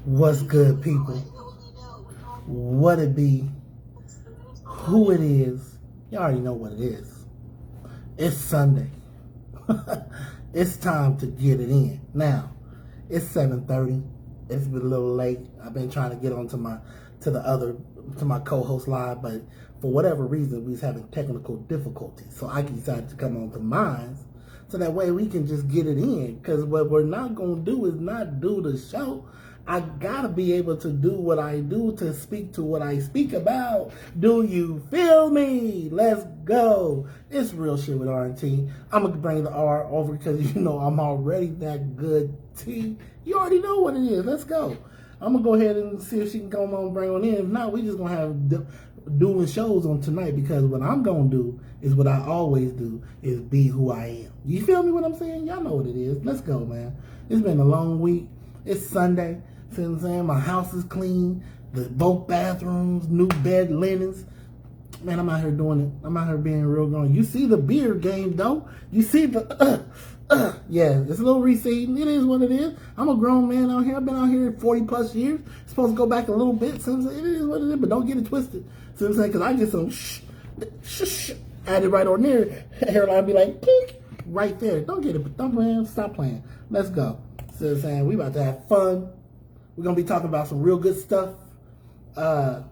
What's good, people? What it be? Who it is? You already know what it is. It's Sunday. It's time to get it in. Now, it's 7:30. It's been a little late. I've been trying to get on to my co-host live, but for whatever reason, we was having technical difficulties. So I decided to come on to mine, so that way we can just get it in. Because what we're not gonna do is not do the show. I gotta be able to do what I do to speak to what I speak about. Do you feel me? Let's go. It's real shit with R&T. I'm gonna bring the R over because you know I'm already that good T. You already know what it is. Let's go. I'm gonna go ahead and see if she can come on and bring one in. If not, we just gonna have doing shows on tonight, because what I'm gonna do is what I always do, is be who I am. You feel me what I'm saying? Y'all know what it is. Let's go, man. It's been a long week. It's Sunday. See what I'm saying? My house is clean. Both bathrooms, new bed linens. Man, I'm out here doing it. I'm out here being real grown. You see the beard game, though? You see the yeah, it's a little receding. It is what it is. I'm a grown man out here. I've been out here 40 plus years. Supposed to go back a little bit. So it is what it is, but don't get it twisted. See what I'm saying? Because I get some shh, added right on there. Hairline be like, pink, right there. Don't get it, but don't, man, stop playing. Let's go. See what I'm saying? We about to have fun. We're going to be talking about some real good stuff. And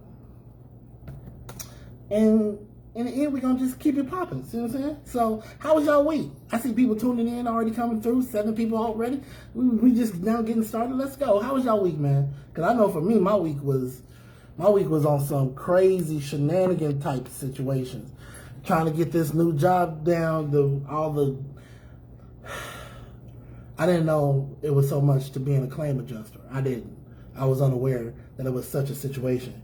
in the end, we're going to just keep it popping. See what I'm saying? So, how was y'all week? I see people tuning in already, coming through. 7 people already. We just now getting started. Let's go. How was y'all week, man? Because I know for me, my week was on some crazy shenanigan type situations. Trying to get this new job down, I didn't know it was so much to being a claim adjuster. I didn't. I was unaware that it was such a situation.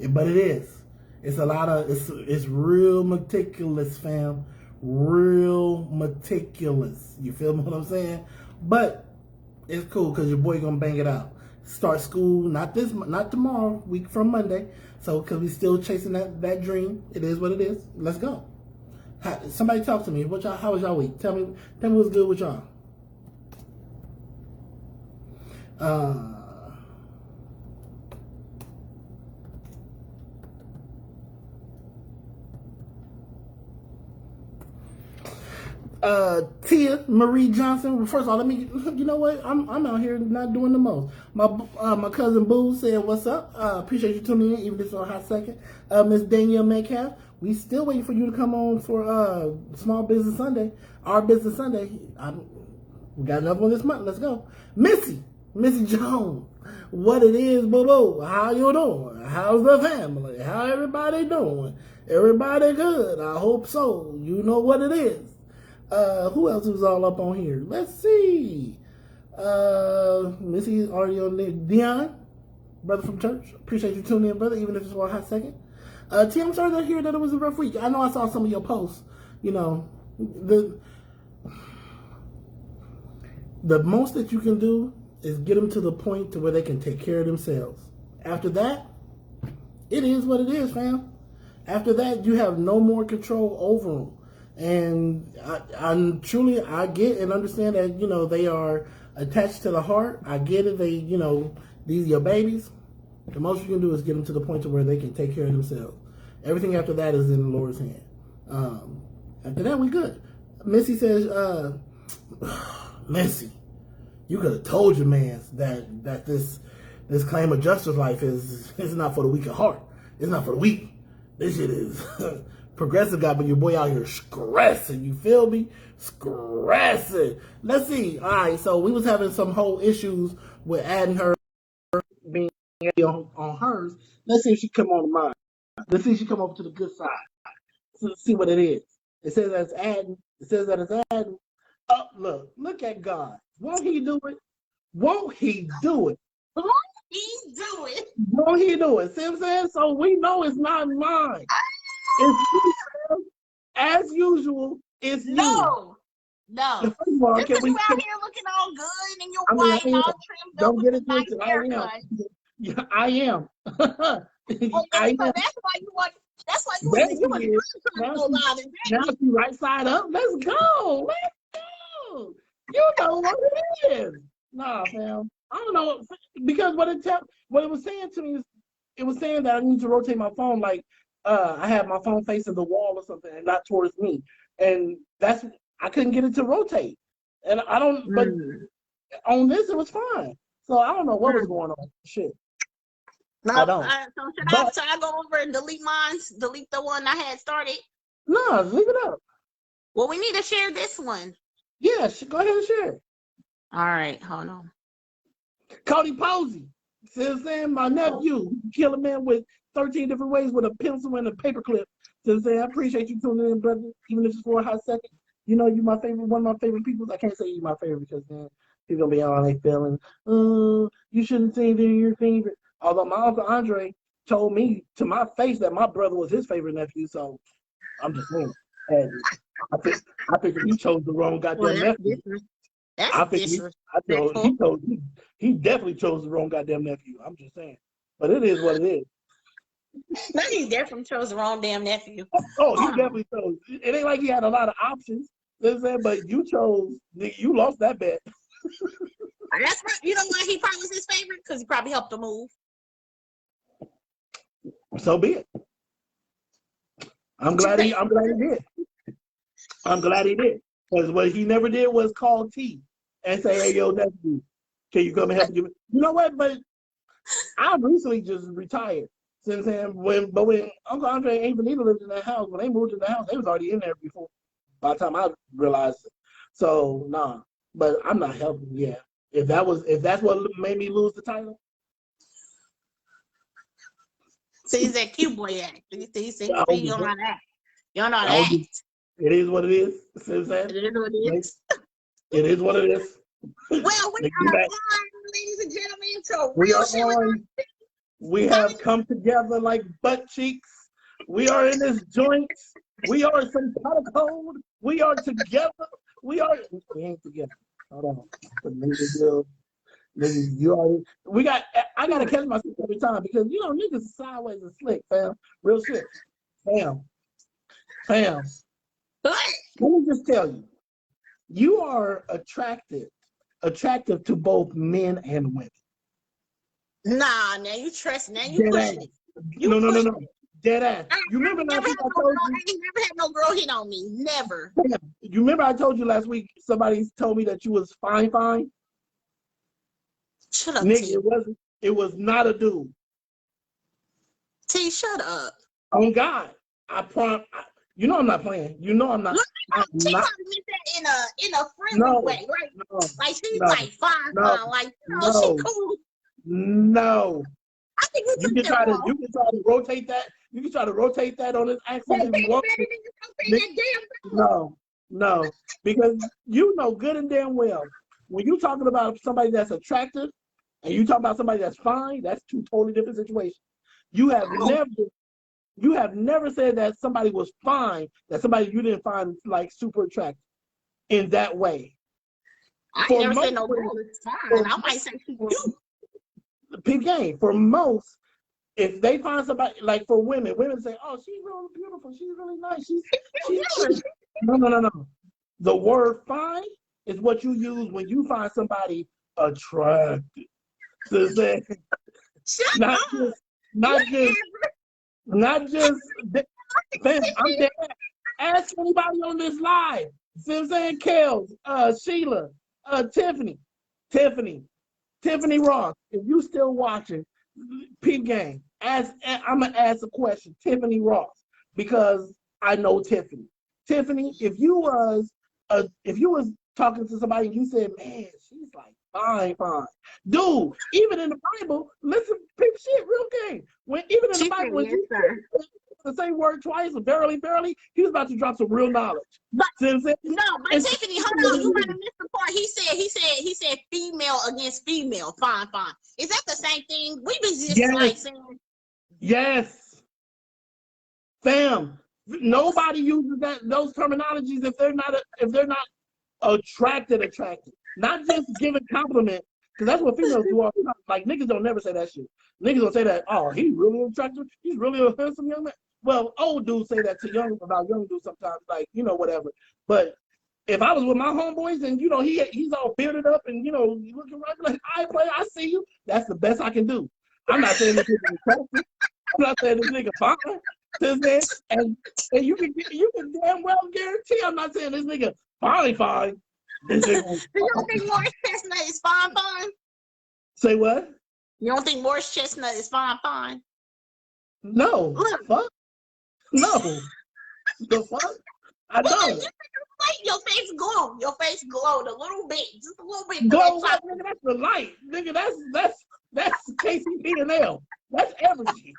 But it is. It's a lot of, it's real meticulous, fam. Real meticulous. You feel what I'm saying? But it's cool because your boy gonna bang it out. Start school, not tomorrow, week from Monday. So, because we still chasing that dream. It is what it is. Let's go. Somebody talk to me. How was y'all week? Tell me what's good with y'all. Tia Marie Johnson. First of all, you know what? I'm out here not doing the most. My cousin Boo said, "What's up? Appreciate you tuning in, even if it's on a hot second." Miss Danielle Metcalf, we still waiting for you to come on for Small Business Sunday, our Business Sunday. We got another one this month. Let's go, Missy Jones. What it is, boo? How you doing? How's the family? How everybody doing? Everybody good? I hope so. You know what it is. Who else was all up on here? Let's see. Missy's already on there. Dion, brother from church. Appreciate you tuning in, brother, even if it's for a hot second. T, I'm sorry to hear that it was a rough week. I know I saw some of your posts. You know, the most that you can do is get them to the point to where they can take care of themselves. After that, it is what it is, fam. After that, you have no more control over them. And I get and understand that, you know, they are attached to the heart. I get it. They, you know, these are your babies. The most you can do is get them to the point to where they can take care of themselves. Everything after that is in the Lord's hand. After that, we good. Missy says, Missy, you could have told your man that this claim adjuster's life is not for the weak of heart. It's not for the weak. This shit is progressive guy, but your boy out here stressing. You feel me? Stressing. Let's see. All right, so we was having some whole issues with adding her being on hers. Let's see if she come on mine. Let's see if she come over to the good side. Let's see what it is. It says that it's adding. It says that it's adding. Oh, look at God. Won't he do it? Won't he do it? Won't he do it? Won't he do it? See what I'm saying? So we know it's not mine. It's you. As usual, it's you. No. First of all, Just you out here looking all good and you're white and all trimmed up. Don't get it twisted. I am. Yeah, I am. I am. That's why you want. That's why you want to go live. Now she right side up. Let's go. Let's go. know what it is. Nah, fam. I don't know because what it was saying to me is it was saying that I need to rotate my phone like I have my phone facing the wall or something and not towards me. And that's I couldn't get it to rotate. And I don't but on this it was fine. So I don't know what was going on. Shit. No, I don't. Should I go over and delete mine? Delete the one I had started? No, leave it up. Well, we need to share this one. Yeah, go ahead and share it. All right, hold on. Cody Posey. See what I'm saying? My nephew kill a man with 13 different ways with a pencil and a paper clip. So I'm saying, I appreciate you tuning in, brother, even if it's for a hot second. You know, you my favorite, one of my favorite people. I can't say you my favorite because then people gonna be on their feeling. You shouldn't say they're your favorite. Although my uncle Andre told me to my face that my brother was his favorite nephew, so I'm just saying. And I think he chose the wrong goddamn nephew. He definitely chose the wrong goddamn nephew. I'm just saying. But it is what it is. No, he definitely chose the wrong damn nephew. Oh, he definitely chose. It ain't like he had a lot of options. But you chose, you lost that bet. That's right. You know why he probably was his favorite? Because he probably helped him move. So be it. I'm glad he did. I'm glad he did. Because what he never did was call T and say, hey, yo, nephew, can you come and help me? You know what? But I recently just retired. Since then, when Uncle Andre and Aunt Benita lived in that house, when they moved to the house, they was already in there before. By the time I realized it. So nah. But I'm not helping. Yeah. If that's what made me lose the title. See, he's that cute boy act. You see, you don't know that. You don't know that. It is what it is. See what I'm saying? It is what it is. It is what it is. Well, we are on, ladies and gentlemen, to real shit. We have come together like butt cheeks. We are in this joint. We are some pot of cold. We are together. We ain't together. Hold on. I gotta catch myself every time because you know niggas is sideways and slick, fam. Real shit. Fam. Let me just tell you, you are attractive to both men and women. Nah, now you trust. Now you pushing it. No. Dead ass. You remember last week I told you? I ain't never had no girl hit on me. Never. You remember I told you last week somebody told me that you was fine? Shut up, Nick, T. it was not a dude. T, shut up. On God. You know I'm not playing. You know I'm not. Look, she probably meant that in a friendly way, right? Like she's like fine, like she cool. No. I think you can try to rotate that. You can try to rotate that on his accent if you want. No, because you know good and damn well when you talking about somebody that's attractive and you talking about somebody that's fine, that's two totally different situations. You have never said that somebody was fine, that somebody you didn't find like super attractive in that way. I never said no girl is fine. I might say she's cute. Peep game. For most, if they find somebody, like for women say, oh, she's really beautiful, she's really nice, she's No. The word fine is what you use when you find somebody attractive. So say, not just fam, I'm dead. Ask anybody on this live. See what I'm saying? Kels, Sheila, Tiffany Ross, if you still watching, peep game. I'm gonna ask a question, Tiffany Ross, because I know Tiffany. Tiffany, if you was talking to somebody and you said, man, she's like fine. Dude, even in the Bible, listen, peep shit, real game. Even in the Bible, when you the same word twice, verily, he was about to drop some real knowledge. But Tiffany, hold on, you might have missed the part. He said female against female, fine. Is that the same thing? We been just like saying. Yes. Fam, nobody uses those terminologies if they're not attracted. Not just giving compliments, because that's what females do all the time. Like niggas don't never say that shit. Niggas don't say that, oh, he's really attractive, he's really a handsome young man. Well, old dudes say that to young dudes sometimes, like, you know, whatever. But If I was with my homeboys and he's all bearded up and looking right, like I play, I see you. That's the best I can do. I'm not saying this nigga is perfect. I'm not saying this nigga fine. And you can damn well guarantee I'm not saying this nigga fine. This nigga, you don't think Morris Chestnut is fine? Say what? You don't think Morris Chestnut is fine? No. Look. Fuck. No. The fuck? I don't. Your face glow. Your face glowed a little bit. Just a little bit. Glow what, nigga? That's the light. Nigga, that's KCP and L. That's everything.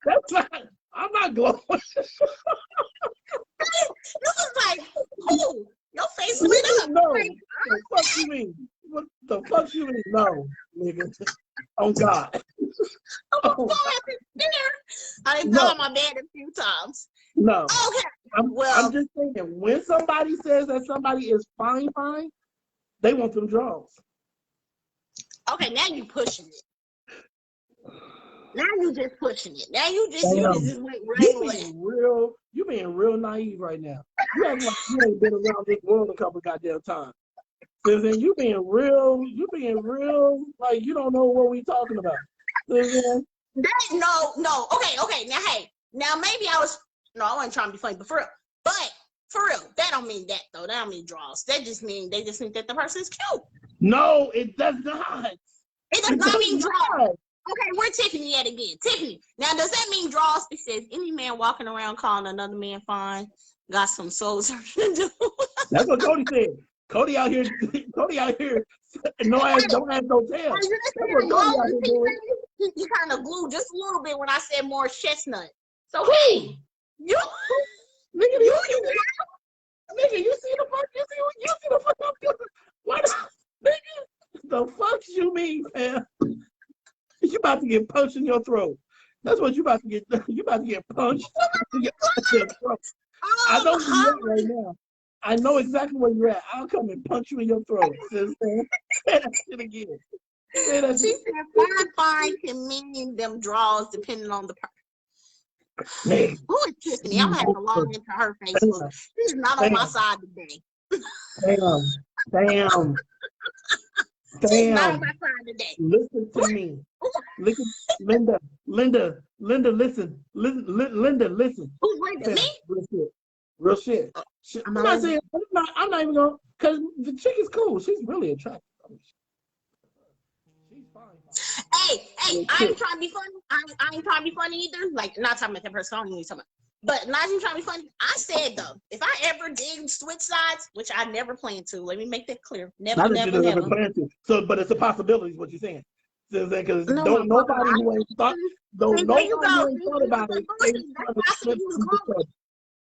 That's not, I'm not glowing. You was like, oh, your face lit up. No. What the fuck you mean? What the fuck you mean? No, nigga. Oh God. Oh. I didn't go on my bed a few times. No. Okay. I'm just thinking, when somebody says that somebody is fine, they want them draws. Okay, now you pushing it. Now you just pushing it. Now you just went you being real naive right now. You act like you ain't been around this world a couple goddamn times. Then you being real like you don't know what we talking about. No. Okay. Now maybe I wasn't trying to be funny, but for real, that don't mean that though. That don't mean draws. That just mean they just think that the person's cute. No, it does not. It does not mean draws. Okay, where Tiffany at again? Tiffany. Now, does that mean draws? It says any man walking around calling another man fine got some soul searching to do. That's what Cody said. Cody out here, no ass, don't have no tail. You kind of glued just a little bit when I said more chestnut. So hey, you see the fuck up? What, nigga? The fuck you mean, man? You about to get punched in your throat. That's what you about to get. You about to get punched in your throat. I know where you're at right now. I know exactly where you're at. I'll come and punch you in your throat. Say that shit again. She said fine can mean them draws depending on the person. Who is Tiffany? I'm gonna have to log into her Facebook. She's not on my side today. Damn. She's not on my side today. Listen to me. Linda, listen. Linda, listen. Who's Linda? Me? Real shit. I'm not even going, because the chick is cool. She's really attractive. She's fine. Hey, I ain't trying to be funny. I ain't trying to be funny either. Like, not talking about that person. I don't even talking about. But not even trying to be funny. I said, though, if I ever did switch sides, which I never plan to, let me make that clear. Never plan to. So, but it's a possibility is what you're saying. Because nobody who ain't thought about it.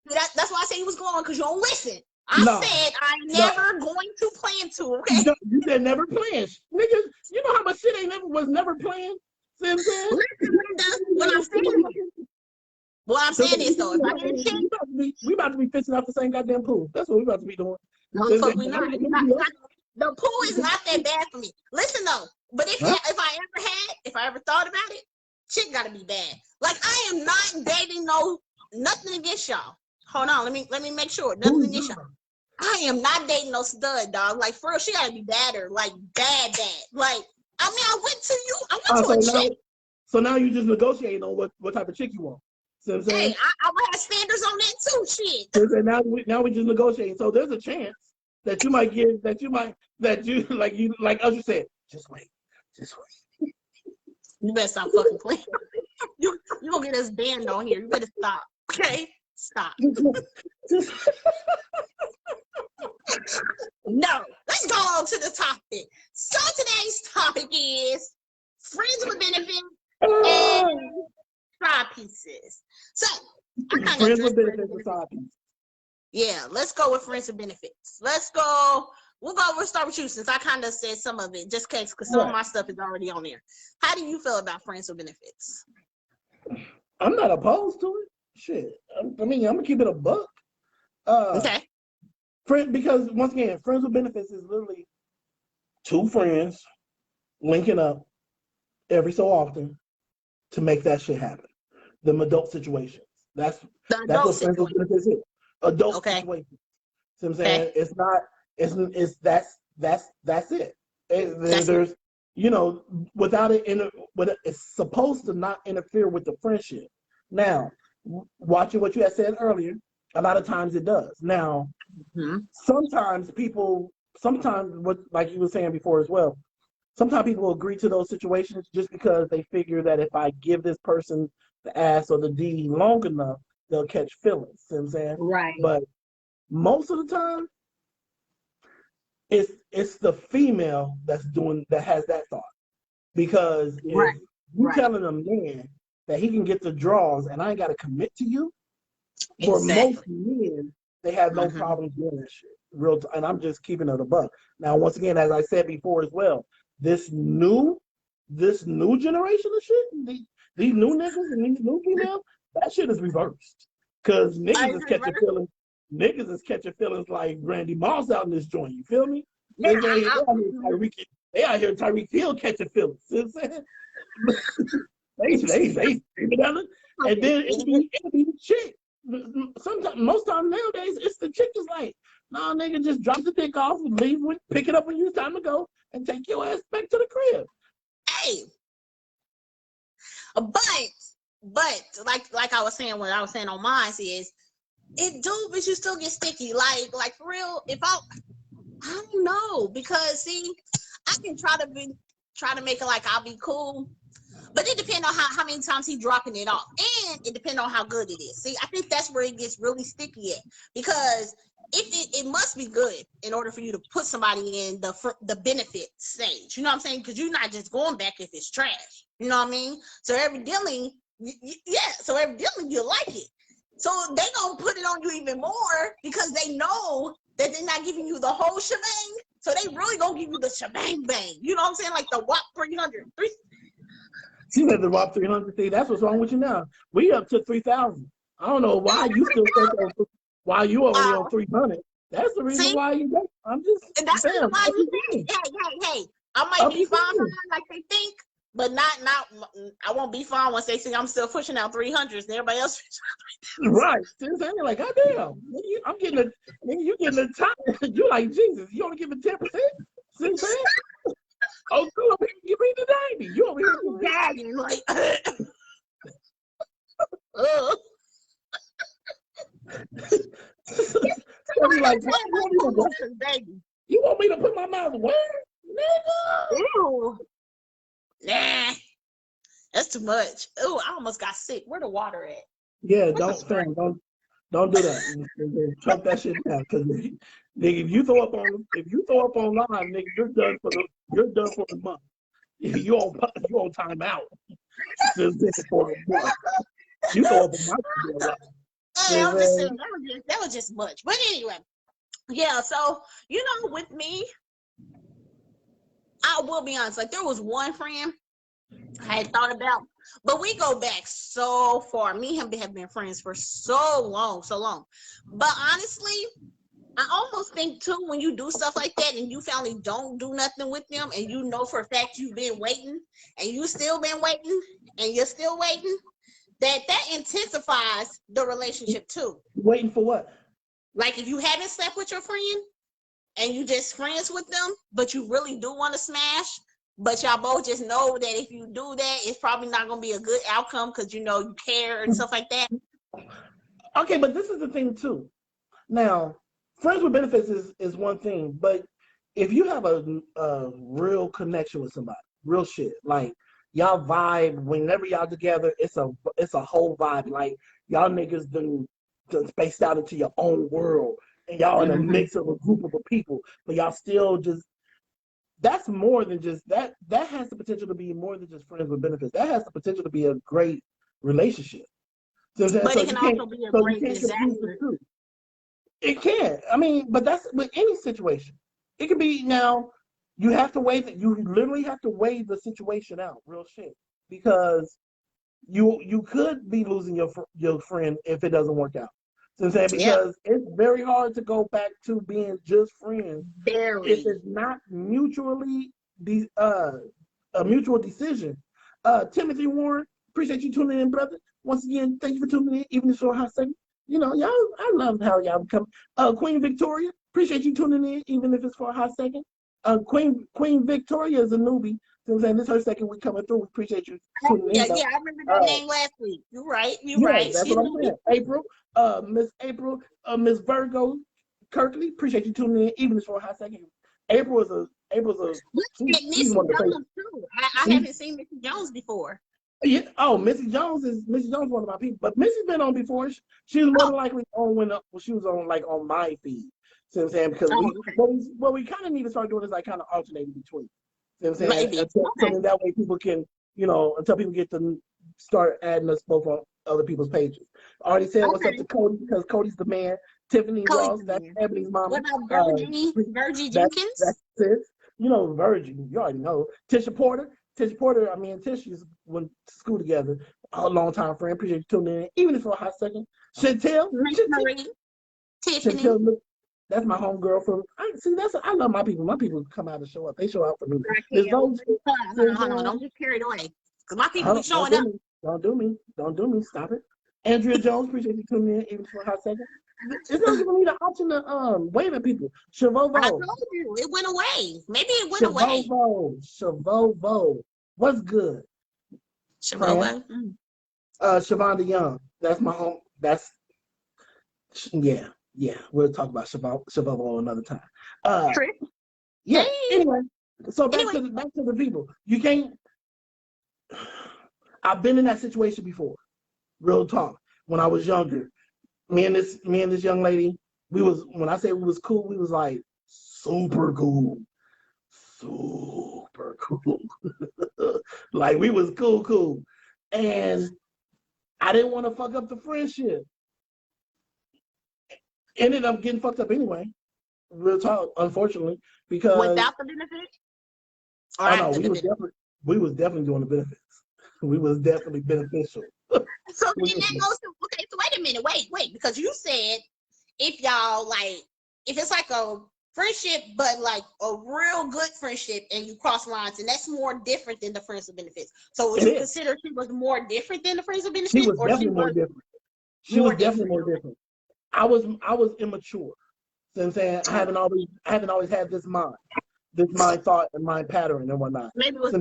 That's why I said he was glowing, because you don't listen. I said I'm never going to plan to, okay? You said never planned. Nigga, you know how much shit was never planned? See what I'm saying? What I'm saying is, though, if I get a chance, we about to be fishing out the same goddamn pool. That's what we about to be doing. No, the fuck we not. The pool is not that bad for me. Listen, though, but if I ever thought about it, shit gotta be bad. Like, I am not dating nothing against y'all. Hold on, let me make sure. Nothing against y'all. I am not dating no stud, dog. Like, for real, she gotta be badder. Like, bad. Like, I mean, I went to a chick. So now you just negotiating on what type of chick you want. See what I'm saying? Hey, I will have standards on that too, shit. So now we just negotiating. So there's a chance that you might like Usher said, just wait. You better stop fucking playing. You gonna get us banned on here. You better stop. Okay? Stop. No, let's go on to the topic. So today's topic is friends with benefits and side pieces. So friends with benefits and side pieces. Yeah, let's go with friends with benefits. We'll start with you, since I kind of said some of it, just because some of my stuff is already on there. How do you feel about friends with benefits? I'm not opposed to it. Shit. I mean, I'm gonna keep it a buck. Okay. Because once again, friends with benefits is literally two friends linking up every so often to make that shit happen. Them adult situations. That's what friends with benefits is. Adult situations. See what I'm saying? It's not. It's that's it. There's without it but it's supposed to not interfere with the friendship. Now, watching what you had said earlier, a lot of times it does. Now, sometimes what like you were saying before as well, sometimes people agree to those situations just because they figure that if I give this person the ass or the D long enough, they'll catch feelings. You know what I'm saying? Right. But most of the time, it's the female that has that thought. Because if you telling a man that he can get the draws and I ain't got to commit to you, for most men, they have no problem doing that shit. And I'm just keeping it a buck. Now, once again, as I said before as well, this new generation of shit, these new niggas and these new females, that shit is reversed. Because niggas is catching feelings like Randy Moss out in this joint. You feel me? They out here Tyreek Hill catching feelings. You know what I'm saying? they screaming at it. And then it'll be the chick. Most times nowadays, it's the chick is like, nah, nigga, just drop the dick off and leave, pick it up when it's time to go, and take your ass back to the crib. Hey, but like I was saying, what I was saying on mine is, but you still get sticky. Like for real, if I don't know, because see, I can try to make it like I'll be cool, but it depends on how many times he's dropping it off, and it depends on how good it is. See, I think that's where it gets really sticky at, because if it must be good in order for you to put somebody in the benefit stage. You know what I'm saying? Because you're not just going back if it's trash. You know what I mean? So evidently, you like it. So they gonna put it on you even more because they know that they're not giving you the whole shebang. So they really gonna give you the shebang bang. You know what I'm saying? Like the WAP 300. You said the WAP 300. See, that's what's wrong with you now. We up to 3,000. I don't know why you still think why you only on 300. That's the reason why you don't. I'm just. And that's the why you think. Hey. I might be fine like they think, but not. I won't be fine once they see I'm still pushing out 300s and everybody else. Right. Like, goddamn, I'm getting a. You getting a top. You like Jesus. You only give me 10%. See what I'm saying? Oh, cool. Give me the 90. You over here gagging like. Like, you want me to put my mouth where? Nigga. Ew. Nah. That's too much. Oh, I almost got sick. Where the water at? Yeah, don't do that. Choke that shit down. Cause nigga, if you throw up online, nigga, you're done for the month. You on time out. You throw up a month. Hey, I'm just saying that was just much. But anyway, yeah. So with me, I will be honest. Like there was one friend I had thought about, but we go back so far. Me and him have been friends for so long. But honestly, I almost think too, when you do stuff like that and you finally don't do nothing with them, and you know for a fact you've been waiting, and you still been waiting, and you're still waiting, that intensifies the relationship too. Waiting for what? Like if you haven't slept with your friend and you just friends with them, but you really do want to smash, but y'all both just know that if you do that, it's probably not going to be a good outcome because you care and stuff like that. Okay, but this is the thing too. Now, friends with benefits is one thing, but if you have a real connection with somebody, real shit, like y'all vibe whenever y'all together, it's a whole vibe. Like y'all niggas done spaced out into your own world, and y'all in a mix of a group of people, but y'all still just. That's more than just that. That has the potential to be more than just friends with benefits. That has the potential to be a great relationship. But it can also be a great disaster. It can. I mean, but that's with any situation. It could be now. You have to weigh that. You literally have to weigh the situation out, real shit, because you could be losing your friend if it doesn't work out. So I'm saying, because it's very hard to go back to being just friends if it's not mutually a mutual decision. Timothy Warren, appreciate you tuning in, brother. Once again, thank you for tuning in, even if it's for a hot second. You know, y'all, I love how y'all come. Queen Victoria, appreciate you tuning in, even if it's for a hot second. Queen Victoria is a newbie. So I'm saying this is her second week coming through. We appreciate you tuning in. Yeah, I remember that name last week. You're right. Yeah, that's what I'm saying. April, Miss Virgo Kirkley, appreciate you tuning in, even if it's for a hot second. April's a she's one of the Jones too. I haven't seen Missy Jones before. Yeah. Oh, Missy Jones is one of my people, but Missy's been on before. She was more than likely on when she was on like on my feed. See what I'm saying? Because what we kind of need to start doing is like kind of alternating between. See what I'm saying? So then that way people can, you know, until people get to start adding us both on other people's pages. I already said what's up to Cody because Cody's the man. Tiffany Ross, that's Ebony's mama. What about Virgie Jenkins? That's it. You know, Virgin, you already know. Tisha Porter, I mean, Tish went to school together. A long time friend. Appreciate you tuning in, even if for a hot second. Chantel, Tiffany. That's my homegirl from. I love my people. My people come out and show up. They show out for me. Hold on, don't get carried away. Because my people be showing up. Don't do me. Stop it. Andrea Jones, appreciate you tuning in, even for a hot second. It's not giving me the option to wave at people. Shavovo. I told you it went away. Maybe it went away. Shavovo. What's good? Shavovo. Shavonda Young. That's my home. That's yeah. We'll talk about Shavovo another time. Yeah. Anyway, so back to the people. You can't. I've been in that situation before. Real talk. When I was younger. Me and this young lady, when I say we was cool, we was like super cool. Super cool. Like we was cool. And I didn't want to fuck up the friendship. Ended up getting fucked up anyway. Real talk, unfortunately. Because without the benefits? We was definitely doing the benefits. We was definitely beneficial. So then that goes to, okay, so wait a minute, wait, because you said if y'all like, if it's like a friendship, but like a real good friendship and you cross lines, and that's more different than the friends with benefits. So would you consider she was more different than the friends with benefits? She was definitely more different. She was definitely more different. I was immature. So I'm saying I haven't always had this mind thought and mind pattern and whatnot. Maybe it was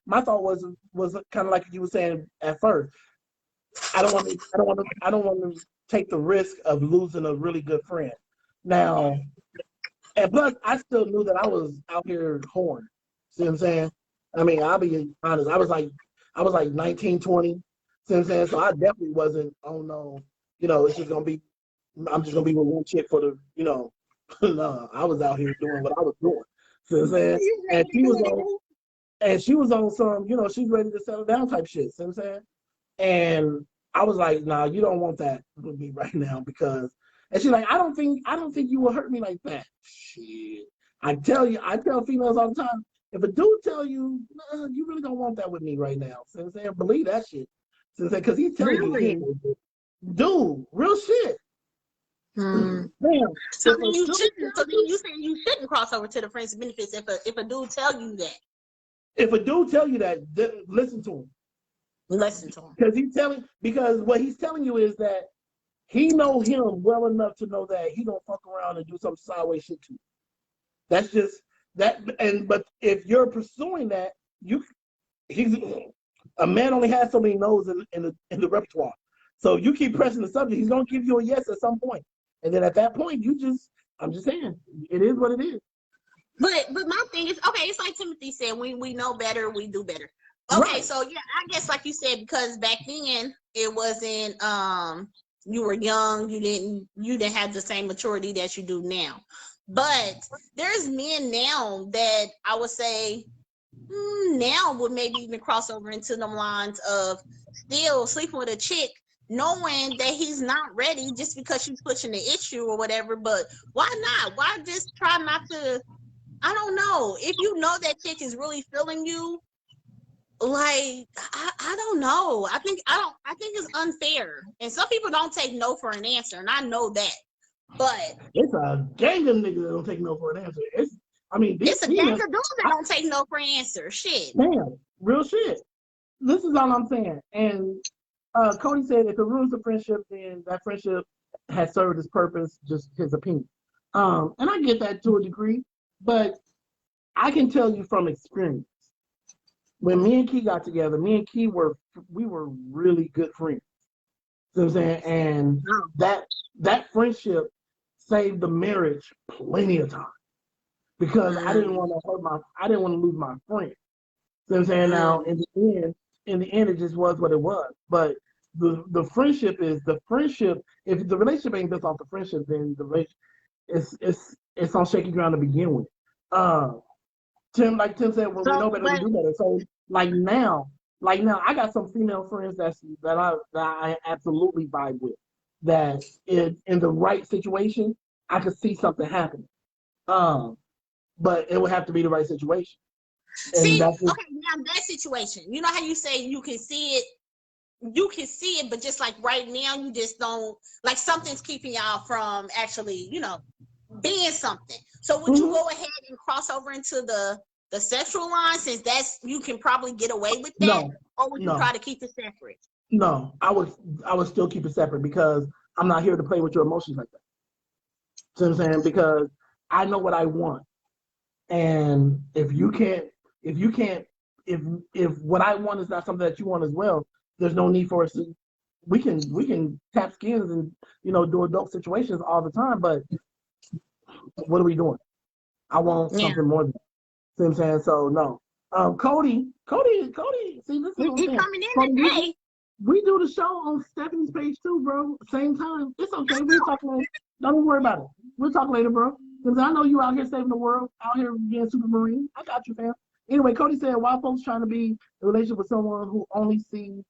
my thought was kind of like you were saying at first. I don't want to take the risk of losing a really good friend. Now, and plus I still knew that I was out here whoring. See what I'm saying? I mean, I'll be honest. I was like 19, 20. See what I'm saying? So I definitely wasn't. Oh no, it's just gonna be. I'm just gonna be with one chick for the. No, I was out here doing what I was doing. See what I'm saying? And she was on some. She's ready to settle down type shit. See what I'm saying? And I was like, nah, you don't want that with me right now because. And she's like, I don't think you will hurt me like that. Shit. I tell females all the time, if a dude tell you, nah, you really don't want that with me right now. So I'm saying, believe that shit. So because he's telling you, dude, real shit. Damn. So then you saying you shouldn't cross over to the friends and benefits if a dude tell you that. If a dude tell you that, listen to him. Listen to him. Because what he's telling you is that he know him well enough to know that he don't fuck around and do some sideways shit to you. That's just that. But if you're pursuing that, a man only has so many no's in the repertoire. So you keep pressing the subject, he's gonna give you a yes at some point. And then at that point, I'm just saying, it is what it is. But my thing is, okay, it's like Timothy said, we know better, we do better. Okay, right. So yeah, I guess like you said, because back then it wasn't you were young, you didn't have the same maturity that you do now. But there's men now that I would say now would maybe even cross over into the lines of still sleeping with a chick, knowing that he's not ready just because she's pushing the issue or whatever. But why not? Why just try not to? I don't know. If you know that chick is really feeling you, like I don't know. I think it's unfair. And some people don't take no for an answer, and I know that. But it's a gang of niggas that don't take no for an answer. It's a gang of dudes that don't take no for an answer. Shit. Damn, real shit. This is all I'm saying. And Cody said if it ruins the friendship, then that friendship has served its purpose, just his opinion. And I get that to a degree, but I can tell you from experience, when me and Key got together, me and Key we were really good friends. You know what I'm saying? And that friendship saved the marriage plenty of time because I didn't want to lose my friend. You know what I'm saying? Now in the end, it just was what it was. But the friendship is the friendship. If the relationship ain't built off the friendship, then the relationship it's on shaky ground to begin with. Tim said, well, we know better to do better. So like now, I got some female friends that I absolutely vibe with. That in the right situation, I could see something happening. But it would have to be the right situation. See, okay, now that situation, you know how you say you can see it, but just like right now, you just don't, like something's keeping y'all from actually, being something. So would you go ahead and cross over into the sexual line, since that's, you can probably get away with that? Or would you try to keep it separate? No, I would still keep it separate because I'm not here to play with your emotions like that. You know what I'm saying? Because I know what I want. And if what I want is not something that you want as well, there's no need for us to. We can tap skins and do adult situations all the time, but what are we doing? I want something more than that. See what I'm saying? So no. Cody. See, this is what I'm saying. Coming in today. We do the show on Stephanie's page too, bro. Same time. It's okay. We'll talk later. Don't worry about it. We'll talk later, bro. Because I know you out here saving the world, out here being super marine. I got you, fam. Anyway, Cody said, why folks trying to be in a relationship with someone who only sees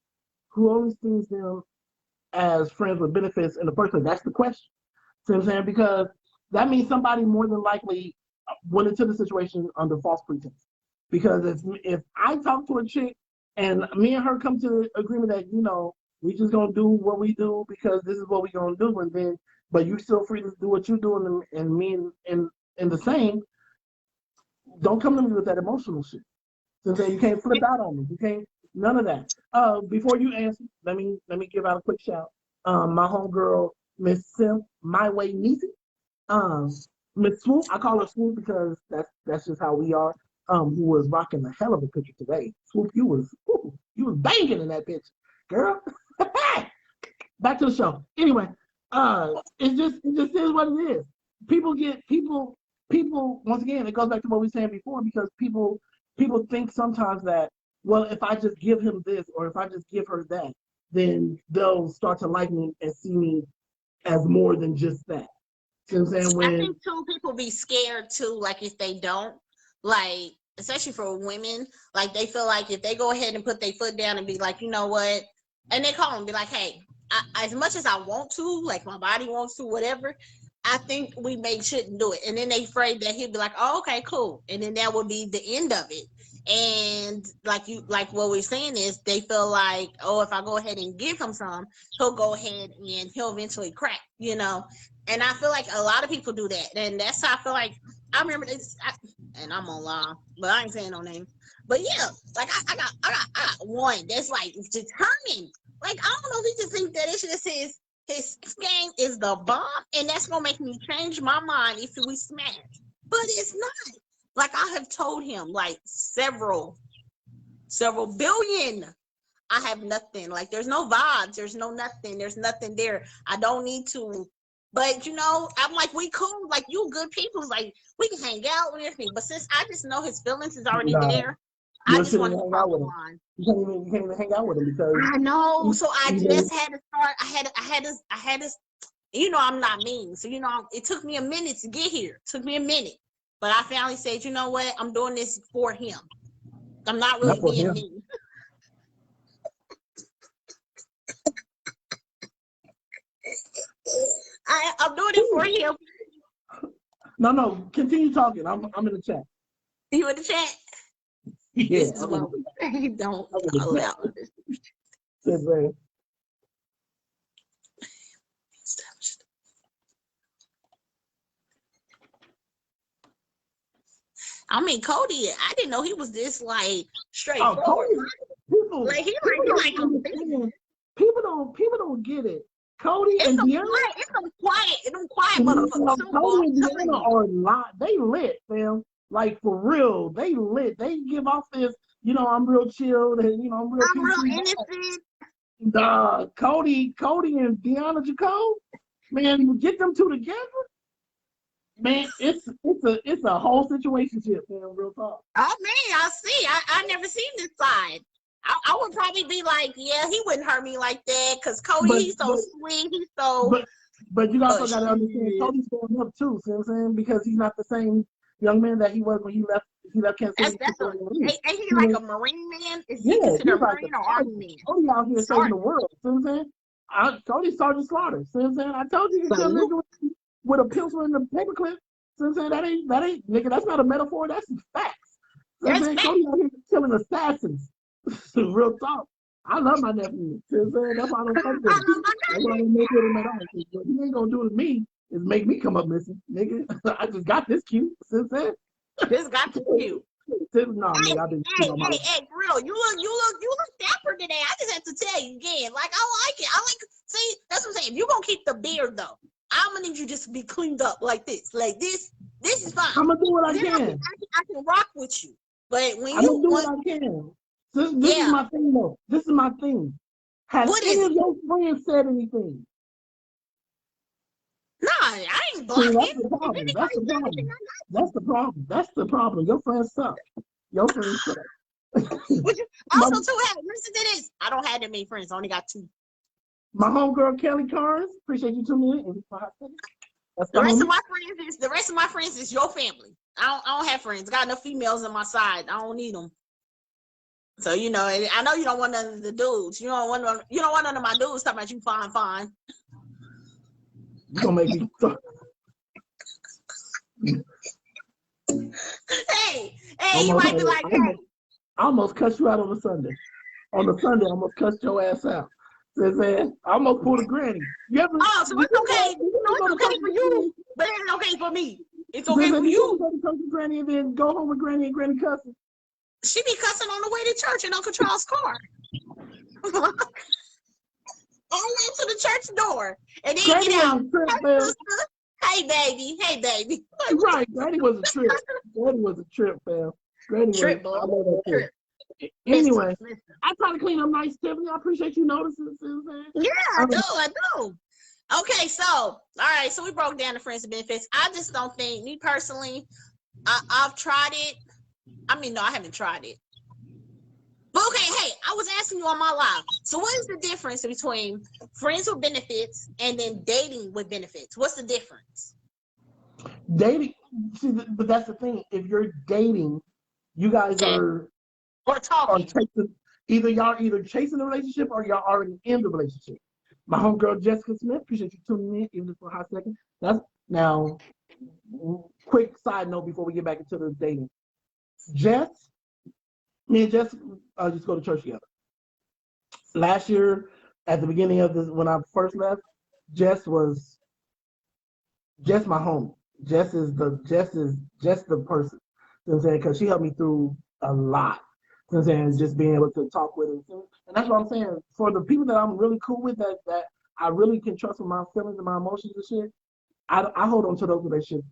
them as friends with benefits in the first place? That's the question. See what I'm saying? Because that means somebody more than likely went into the situation under false pretense. Because if I talk to a chick and me and her come to the agreement that, we just gonna do what we do because this is what we gonna do, and then but you still free to do what you do and me and the same, don't come to me with that emotional shit. So you can't flip out on me. You can't none of that. Before you answer, let me give out a quick shout. My homegirl, Miss Sim, My Way Niecy. Miss Swoop, I call her Swoop because that's just how we are. Who was rocking the hell of a picture today. Swoop, you was banging in that picture, girl. Back to the show. Anyway, it just is what it is. People once again, it goes back to what we were saying before, because people think sometimes that, well, if I just give him this or if I just give her that, then they'll start to like me and see me as more than just that. You know what I'm saying? I think too, people be scared too, like if they don't, like, especially for women, like they feel like if they go ahead and put their foot down and be like, you know what, and they call and be like, hey, as much as I want to, like my body wants to, whatever, I think we shouldn't do it. And then they afraid that he'll be like, oh, okay, cool. And then that would be the end of it. And like what we're saying is they feel like, oh, if I go ahead and give him some, he'll go ahead and he'll eventually crack, And I feel like a lot of people do that. And that's how I feel like, I remember this, and I'm on line, but I ain't saying no name. But yeah, like I got one that's like determined. Like, I don't know if he just think that it just says his game is the bomb, and that's gonna make me change my mind if we smash. But it's not. Like, I have told him like several billion. I have nothing. Like, there's no vibes. There's no nothing. There's nothing there. I don't need to. But I'm like, we cool. Like, you good people. Like, we can hang out with everything. But since I just know his feelings is already there, I just want to cross the line. You can't even hang out with him because I know. So I just had to start. I had to. I'm not mean. So it took me a minute to get here. It took me a minute, but I finally said, you know what? I'm doing this for him. I'm not really being mean. I'm doing it for him. No. Continue talking. I'm in the chat. You in the chat? Yeah. This is what we don't allow this. Yes, man. I mean, Cody, I didn't know he was this like straightforward. People, like he like people don't get it. Cody It's and some Deanna. quiet, it's some quiet motherfuckers. Some boy, Cody and I'm telling Deanna you. are they lit, fam. Like for real, they lit. They give off this, I'm real chill, and I'm real I'm real peaceful. innocent. Cody and Deanna Jacob, man, you get them two together, man, it's a whole situationship, man, real talk. Oh man, I see. I never seen this side. I would probably be like, yeah, he wouldn't hurt me like that, cause Cody, he's so sweet, he's so. But you also gotta understand, Cody's going up too. See what I'm saying? Because he's not the same young man that he was when he left. He left Kansas City. Ain't he like a Marine man? Is he considered a Marine or Army man? Cody out here saving the world. See what I'm saying? Cody's Sergeant Slaughter. See what I'm saying? I told you kill nigga with a pencil and a paperclip. See what I'm saying? That ain't nigga. That's not a metaphor. That's facts. See what I'm saying? Cody out here killing assassins. Real talk. I love my nephew. See what I'm saying? That's why I don't fuck with him. That's why I don't make with him at all. What he ain't gonna do to me is make me come up missing, nigga. I just got this cute. See what I'm saying? This got to cute. No, nigga, I've been hey, for real. You look dapper today. I just have to tell you again. Like, I like it. See, that's what I'm saying. If you're gonna keep the beard though, I'm gonna need you just to be cleaned up like this. Like this is fine. I'm gonna do what I can. I can rock with you. But when I'm gonna do what I can. This is my thing though. This is my thing. Has any of your friends said anything? Nah, I ain't blocking. That's the problem. That's the problem. Your friends suck. Also, too, listen to this. I don't have that many friends. I only got 2. My homegirl Kelly Carnes. Appreciate you tuning in. The rest of my friends is your family. I don't have friends. I got enough females on my side. I don't need them. So I know you don't want none of the dudes. You don't want none of my dudes talking about you fine. You gonna make me talk. Hey, you might be like, hey. I almost cussed you out on the Sunday. On the Sunday, I almost cussed your ass out. I almost pulled a granny. So it's okay. It's okay for you, but it's okay for me. It's okay for you. Go to church with Granny and then go home with Granny and Granny cussing. She be cussing on the way to church in Uncle Charles' car. On the way to the church door. And then Granny get out. Hey, baby. Right, Granny was a trip. Granny was a trip, fam. Trip. Anyway, I try to clean up nice, Tiffany. I appreciate you noticing. Yeah, I do. Okay, so, all right, so we broke down the friends and benefits. I just don't think, me personally, I've tried it. I mean, no, I haven't tried it. But okay, hey, I was asking you on my live. So what is the difference between friends with benefits and then dating with benefits? What's the difference? Dating, see, but that's the thing. If you're dating, you guys are chasing, either chasing the relationship or y'all already in the relationship. My homegirl Jessica Smith, appreciate you tuning in, even for a hot second. That's now. Quick side note before we get back into the dating. Me and Jess just go to church together. Last year, at the beginning of this, when I first left, Jess my homie. Jess is the person. You know what I'm saying? Because she helped me through a lot. You know what I'm saying? Just being able to talk with her. And that's what I'm saying. For the people that I'm really cool with, that I really can trust with my feelings and my emotions and shit, I hold on to those relationships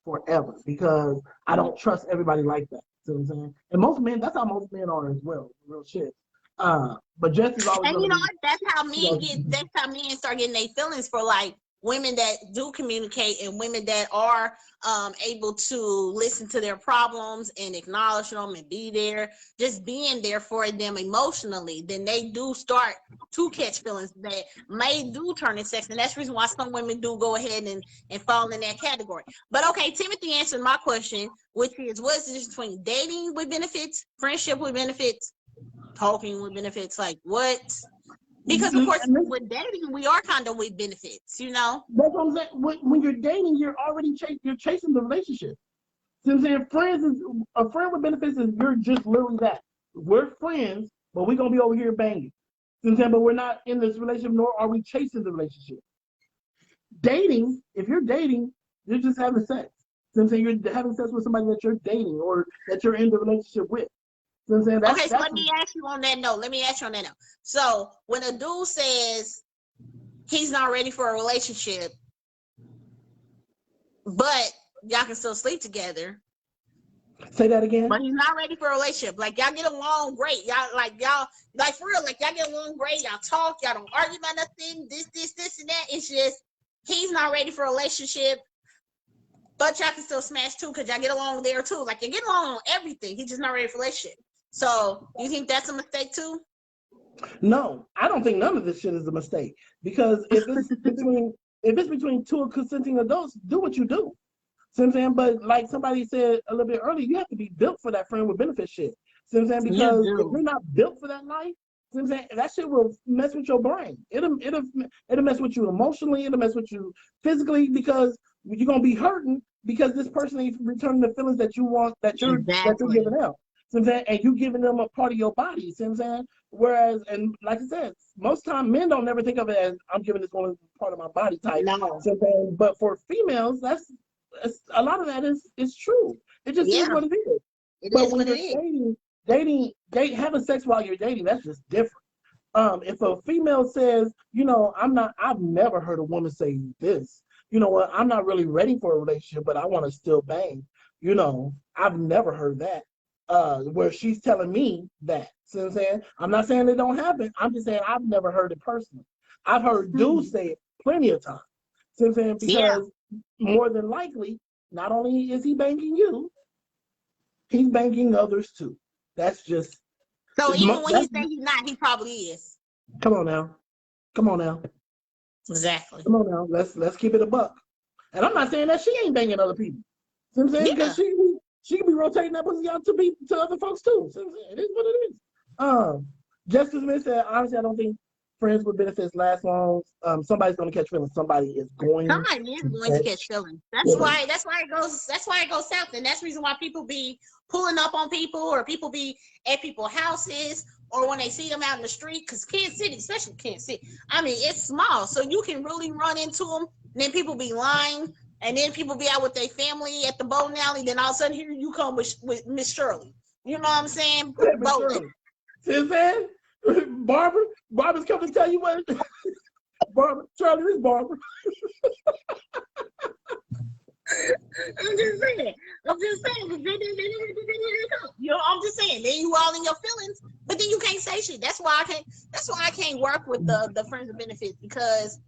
forever because I don't trust everybody like that. You know what I'm saying? And most men, that's how most men are as well. Real shit. But Jess is always. And that's how men start getting their feelings for like women that do communicate and women that are able to listen to their problems and acknowledge them and be there, just being there for them emotionally. Then they do start to catch feelings that may do turn in sex, and that's the reason why some women do go ahead and fall in that category. But okay, Timothy answered my question, which is what's the difference between dating with benefits, friendship with benefits, talking with benefits, like what? Because of course, with dating, we are kind of with benefits, That's what I'm saying. When you're dating, you're already chasing the relationship. So I'm saying a friend with benefits is you're just literally that. We're friends, but we're gonna be over here banging. So I'm saying, but we're not in this relationship, nor are we chasing the relationship. Dating, if you're dating, you're just having sex. So I'm saying you're having sex with somebody that you're dating or that you're in the relationship with. You know what I'm saying? Okay, so let me ask you on that note. So when a dude says he's not ready for a relationship, but y'all can still sleep together. Say that again. But he's not ready for a relationship. Like y'all get along great. Y'all like for real, like y'all get along great. Y'all talk, y'all don't argue about nothing. This, and that. It's just he's not ready for a relationship. But y'all can still smash too, because y'all get along there too. Like you get along on everything. He's just not ready for a relationship. So you think that's a mistake too? No, I don't think none of this shit is a mistake. Because if it's between two consenting adults, do what you do. See what I'm saying? But like somebody said a little bit earlier, you have to be built for that friend with benefit shit. See what I'm saying? Because if you're not built for that life, see what I'm saying? That shit will mess with your brain. It'll mess with you emotionally. It'll mess with you physically, because you're gonna be hurting because this person ain't returning the feelings that you want, that you're giving out. See what I'm saying? And you giving them a part of your body. See what I'm saying? Whereas, and like I said, most time men don't never think of it as I'm giving this woman part of my body type. No. See what I'm saying? But for females, that's a lot of that is true. It just is what it is. But when you're dating, having sex while you're dating, that's just different. If a female says, you know, I've never heard a woman say this, you know what, I'm not really ready for a relationship, but I want to still bang. You know, I've never heard that. Where she's telling me that. See what I'm saying? I'm not saying it don't happen. I'm just saying I've never heard it personally. I've heard dudes say it plenty of times. See what I'm saying? Because more than likely, not only is he banking you, he's banking others too. That's just. So even when he says he's not, he probably is. Come on now. Exactly. Come on now. Let's keep it a buck. And I'm not saying that she ain't banging other people. See what I'm saying? Because she can be rotating that pussy out to other folks too. See what I'm saying? It is what it is. Jessica Smith said, honestly, I don't think friends with benefits last long. Somebody's going to catch feelings. Somebody is going to catch feelings. That's why it goes south. And that's the reason why people be pulling up on people, or people be at people's houses, or when they see them out in the street, because Kansas City, especially Kansas City, I mean, it's small, so you can really run into them. And then people be lying, and then people be out with their family at the bowling alley. Then all of a sudden, here you come with Miss Shirley. You know what I'm saying? Bowling. See what I'm saying? Barbara's coming to tell you what. Barbara, Charlie, this Barbara. I'm just saying. You know, I'm just saying. Then you all in your feelings, but then you can't say shit. That's why I can't work with the friends with benefits, because.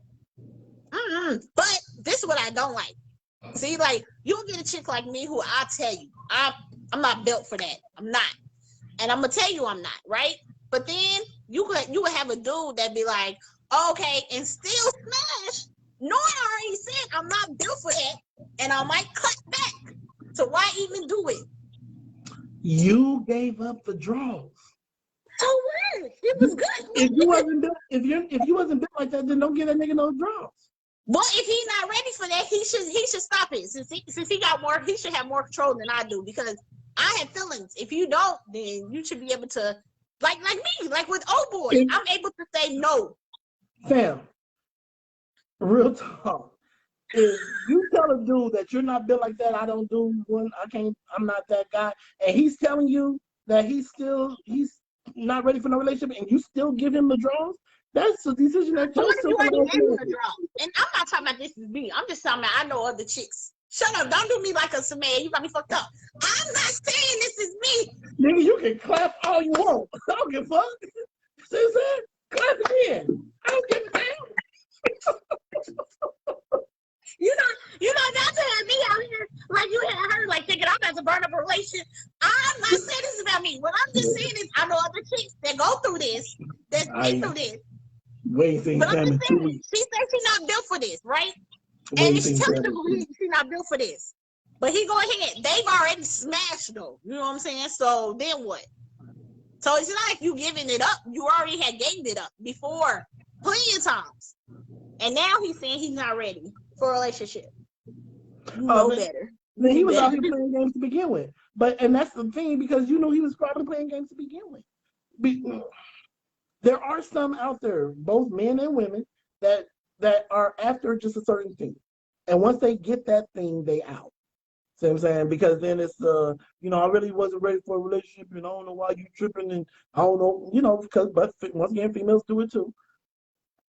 But this is what I don't like. See, like, you'll get a chick like me who I tell you, I'm not built for that. I'm not. And I'm gonna tell you I'm not, right? But then you would have a dude that be like, okay, and still smash, knowing I already said I'm not built for that, and I might cut back. So why even do it? You gave up the draws. So what? It was good. If you wasn't built like that, then don't give that nigga no draws. But if he's not ready for that, he should stop it. Since he got more, he should have more control than I do, because I have feelings. If you don't, then you should be able to, like me, like with old boy, I'm able to say no. Fam, real talk. If you tell a dude that you're not built like that, I don't do one, I'm not that guy, and he's telling you that he's not ready for no relationship, and you still give him the draws, that's a decision that you're still and I'm not talking about this is me. I'm just talking about I know other chicks. Shut up. Don't do me like a Samay. You got me fucked up. I'm not saying this is me. Nigga, you can clap all you want. I don't give a fuck. See what I'm saying? Clap again. I don't give a damn. You know, not to have me out here like you had her, like thinking I'm about to burn up a relationship. I'm not saying this about me. What I'm just saying is I know other chicks that go through this, that's been through this. But I'm just saying, she said she's not built for this, right? And it's telling her she's not built for this. But he go ahead. They've already smashed though. You know what I'm saying? So then what? So it's not like you giving it up. You already had gave it up before plenty of times. And now he's saying he's not ready for a relationship. You know better. Then he was out here playing games to begin with. And that's the thing, because you know he was probably playing games to begin with. There are some out there, both men and women, that are after just a certain thing. And once they get that thing, they out. See what I'm saying? Because then it's I really wasn't ready for a relationship, and I don't know why you tripping, and I don't know, because but once again, females do it too.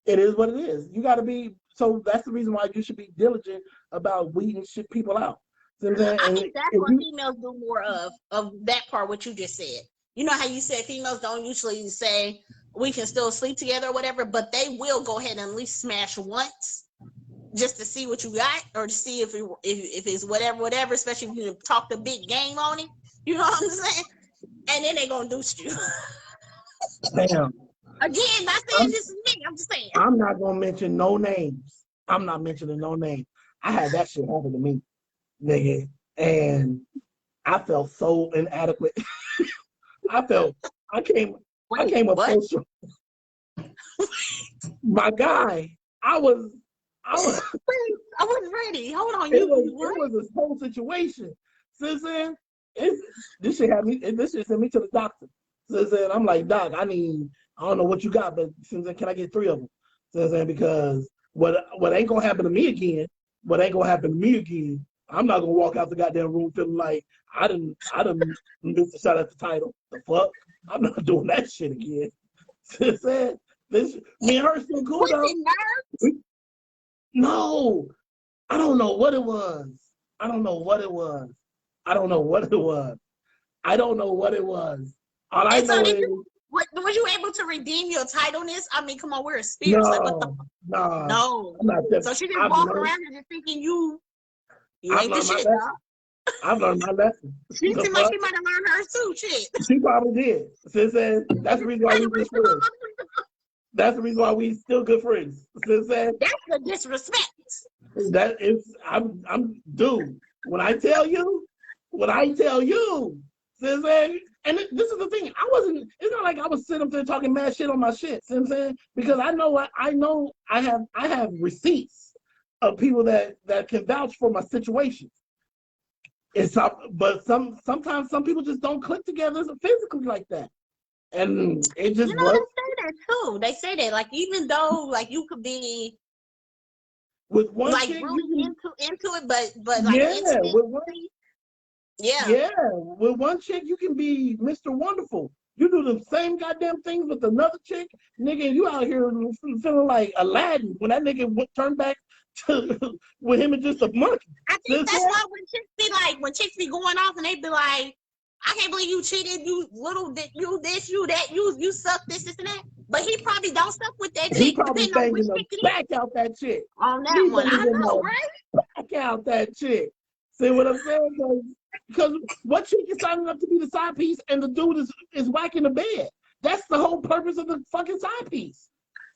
It is what it is. You got to be. So that's the reason why you should be diligent about weeding shit people out. See what I'm saying? I And think that's what females do more of that part, what you just said. You know how you said females don't usually say we can still sleep together or whatever, but they will go ahead and at least smash once just to see what you got or to see if it's whatever, especially if you talk the big game on it. You know what I'm saying? And then they gonna do you. damn, Again, not saying this is me. I'm just saying. I'm not gonna mention no names. I'm not mentioning no names. I had that shit happen to me, nigga, and I felt so inadequate. I came up What? so short. My guy, I was I wasn't ready. Hold on, it was a whole situation. Since then, this shit sent me to the doctor. Since then, I'm like, Doc, I don't know what you got, but since then, can I get 3 of them? Since then, because what ain't gonna happen to me again, I'm not gonna walk out the goddamn room feeling like I didn't miss a shot at the title. The fuck? I'm not doing that shit again. Since then, me and her still cool though. No, I don't know what it was. I don't know what it was. All I know is was you able to redeem your titleness? I mean, come on, we're a spirit. no, Like, what the no. no. So she just walk around and just thinking you ain't the shit, dog. I've learned my lesson. She seemed like she might have learned hers too, shit. She probably did. Since then, that's the reason why we good friends. That's the reason why we still good friends. Since then, that's the disrespect. That is, I'm dude. When I tell you, since then, and this is the thing. It's not like I was sitting up there talking mad shit on my shit. See what I'm saying? Because I have receipts of people that can vouch for my situations. But sometimes some people just don't click together physically like that, and it just they say that too. They say that like even though like you could be with one like chick, really into it, but like with one chick you can be Mr. Wonderful. You do the same goddamn things with another chick, nigga. You out here feeling like Aladdin when that nigga turned back to with him and just a monkey. I think that's why when chicks be going off and they be like, I can't believe you cheated, you little you this, you that, you suck this and that. But he probably don't suck with that chick. He probably banging the back out that chick. On that one, I know, right? Back out that chick. See what I'm saying? Because what chick is signing up to be the side piece and the dude is whacking the bed. That's the whole purpose of the fucking side piece.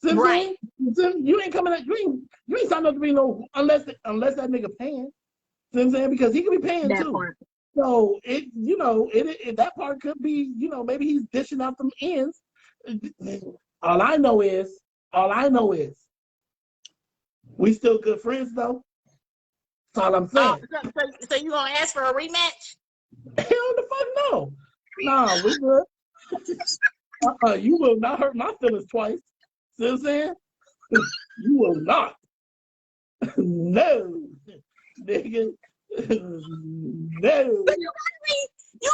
See what I'm saying? You ain't coming at you ain't signing up to be no unless that nigga paying. See what I'm saying? Because he could be paying that too. Part. So it that part could be, maybe he's dishing out them ends. All I know is we still good friends though. That's all I'm saying. So you gonna ask for a rematch? Hell the fuck no. Nah, we good. You will not hurt my feelings twice. See what I'm saying? You will not. No. Nigga. No. But you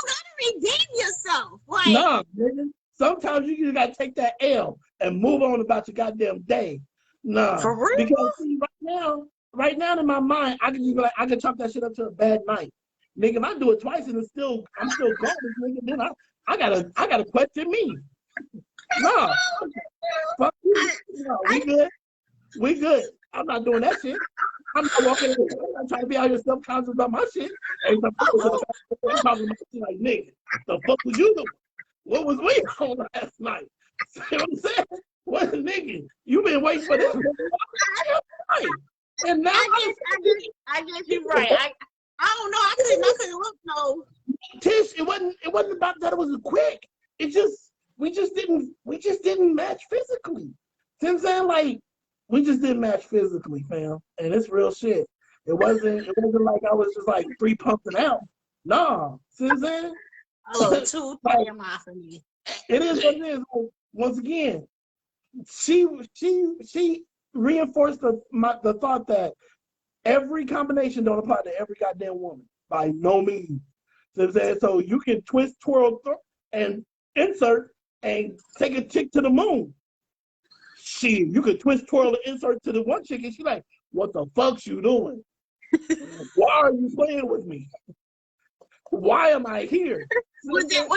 gotta redeem yourself. Like, nah, nigga. Sometimes you just gotta take that L and move on about your goddamn day. Nah. For real? Because see, right now in my mind, I can just be like, I can chalk that shit up to a bad night. Nigga, if I do it twice and I'm still garbage, nigga, then I gotta question me. No. Fuck you. No, we good. I'm not doing that shit. I'm not walking in. I'm not trying to be out here self-conscious about my shit. And I'm talking about shit like, nigga, the fuck was you doing? What was we on last night? See what I'm saying? What nigga? You been waiting for this? And now I guess you're right. I don't know. I couldn't look no. Tish, it wasn't about that. It was quick. We just didn't match physically. See what I'm saying? Like, we just didn't match physically, fam. And it's real shit. It wasn't like I was just like 3 pumping out. Nah. See what I'm saying? A little too TMI for me. It is what it is. Once again, she reinforced the thought that every combination don't apply to every goddamn woman. By no means. So you can twist, twirl, and insert and take a chick to the moon. Shit, you could twist, twirl, and insert to the one chick, and she's like, "What the fuck's you doing? Why are you playing with me? Why am I here?" Was that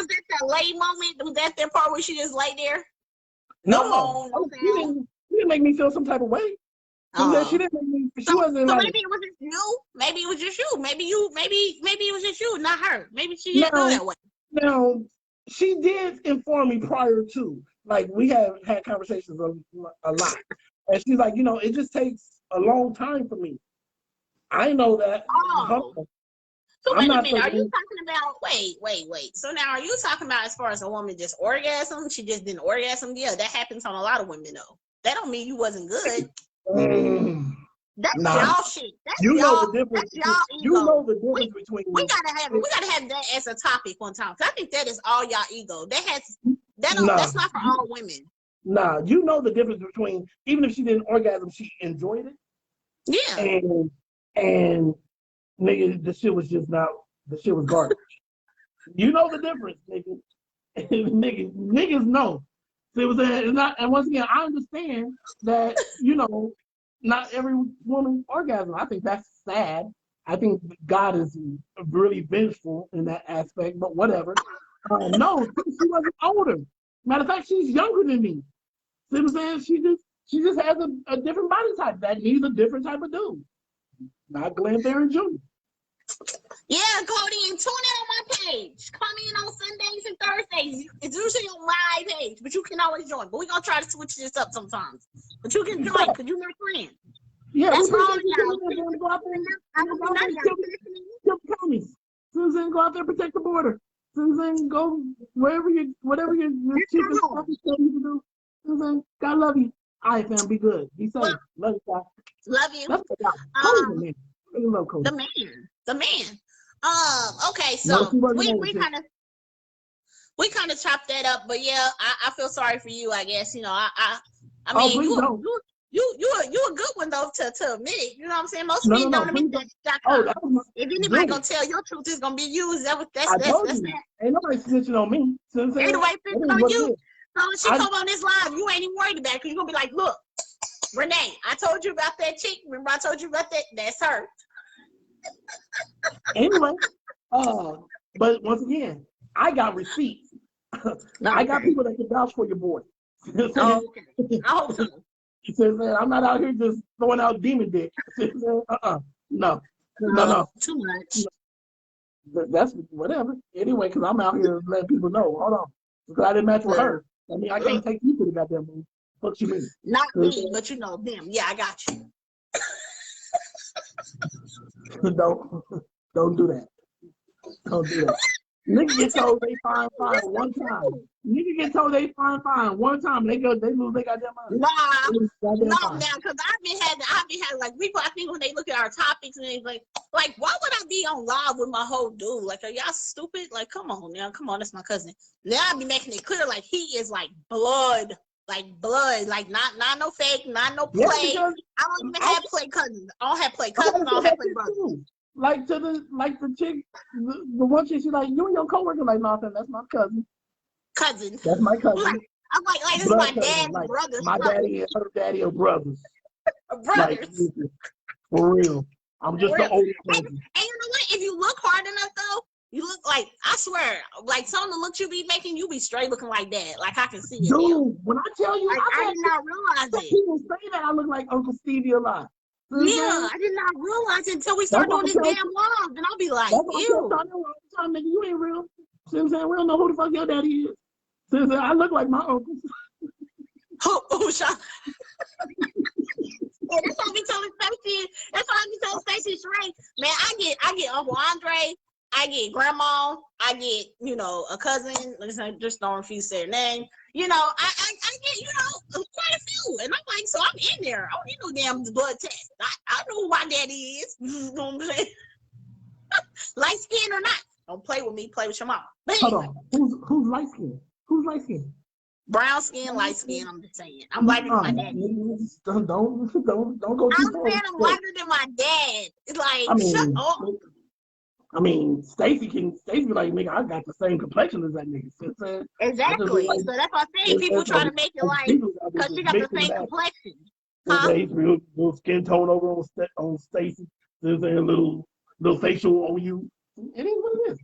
lay moment? Was that part where she just lay there? No, she didn't make me feel some type of way. She didn't make me. She wasn't like. Maybe it was just you. Maybe it was just you. Maybe it was just you, not her. Maybe she didn't go that way. Now, she did inform me prior to. Like, we have had conversations a lot, and she's like, it just takes a long time for me. I know that. Oh. So wait a minute, are you talking about, wait. So now are you talking about as far as a woman just orgasm? She just didn't orgasm? Yeah, that happens on a lot of women though. That don't mean you wasn't good. That's y'all shit. That's y'all. Know the difference. That's y'all ego. You know the difference between. We gotta have that as a topic one time. Cause I think that is all y'all ego. That's not for all women. Nah, you know the difference between, even if she didn't orgasm, she enjoyed it. Yeah. And nigga, the shit was garbage. You know the difference, nigga. Niggas know. See what I'm saying? It's not, and once again, I understand that, not every woman orgasm. I think that's sad. I think God is really vengeful in that aspect, but whatever. No, she wasn't older. Matter of fact, she's younger than me. See what I'm saying? She just has a different body type that needs a different type of dude. Not Glenn Barron Jr. Yeah, Cody, and tune in on my page. Come in on Sundays and Thursdays. It's usually on my page, but you can always join. But we're going to try to switch this up sometimes. But you can join because you're my friend. Yeah, that's wrong, y'all. Susan, go out there, protect the border. Susan, go whatever your cheapest study to do. Susan, God love you. All right, fam, be good. Be safe. Love you, guys. Love you. The man. Okay, so we kind of chopped that up, but yeah, I feel sorry for you. I guess I mean you a good one though to admit it. You know what I'm saying? Most men don't admit that. If anybody gonna tell your truth, it's gonna be you. That's that. Ain't nobody snitching on me. Ain't nobody snitching on you. So when she come on this live, you ain't even worried about it because you're gonna be like, look, Renee, I told you about that chick. Remember I told you about that? That's her. Anyway, but once again, I got receipts. I got people that can vouch for your boy. Okay. I hope so. He says, man, I'm not out here just throwing out demon dick. No. Too much. That's whatever. Anyway, because I'm out here letting people know. Hold on. Because I didn't match with her. I mean, I can't take you to the goddamn movie. What you mean? Not me, but them. Yeah, I got you. Don't do that. Don't do that. Nigga get told they fine one time. Nigga get told they fine one time. They lose they goddamn mind. Now, because I've been had like people. I think when they look at our topics and they like, why would I be on live with my whole dude? Like, are y'all stupid? Like, come on, that's my cousin. Now I be making it clear, like he is like blood, like not no fake, not no play. Yeah, I don't even have play cousins. I don't have play cousins. I don't have play brothers. Like the chick, the one chick, she's like, you and your coworker, like, no, that's my cousin. Cousin. That's my cousin. I'm like this is my dad's brother. My daddy and her daddy are brothers. Brothers. Like, for real. I'm just the oldest cousin. And you know what? If you look hard enough, though, you look like, I swear, like some of the looks you be making, you be straight looking like that. Like I can see it. Dude, when I tell you, I did not realize it. People say that I look like Uncle Stevie a lot. Yeah, I did not realize it until we started doing this damn live. And I'll be like, ew. Nigga, you ain't real. See what I'm saying? We don't know who the fuck your daddy is. See what I'm saying? I look like my uncle. Sean. Yeah, that's why I be telling Stacey. That's why I be telling Stacey straight. Man, I get Uncle Andre. I get grandma. I get, a cousin. Just don't refuse to say her name. I get, quite a few. And I'm like, so I'm in there. I don't need no damn blood test. I know who my daddy is. You know what I'm saying? Light skin or not. Don't play with me. Play with your mama. But anyway. Hold on. Who's light skin? Who's light skin? Brown skin, light skin. I'm just saying. I'm lighter than my dad. Don't go too far. I'm saying I'm lighter than my dad. It's like, shut up. I mean, Stacy be like, nigga, I got the same complexion as that nigga. Exactly. So that's what I'm saying. People try to make it like, because she got the same complexion. Huh? Little skin tone over on Stacy. There's a little facial on you. It is what it is.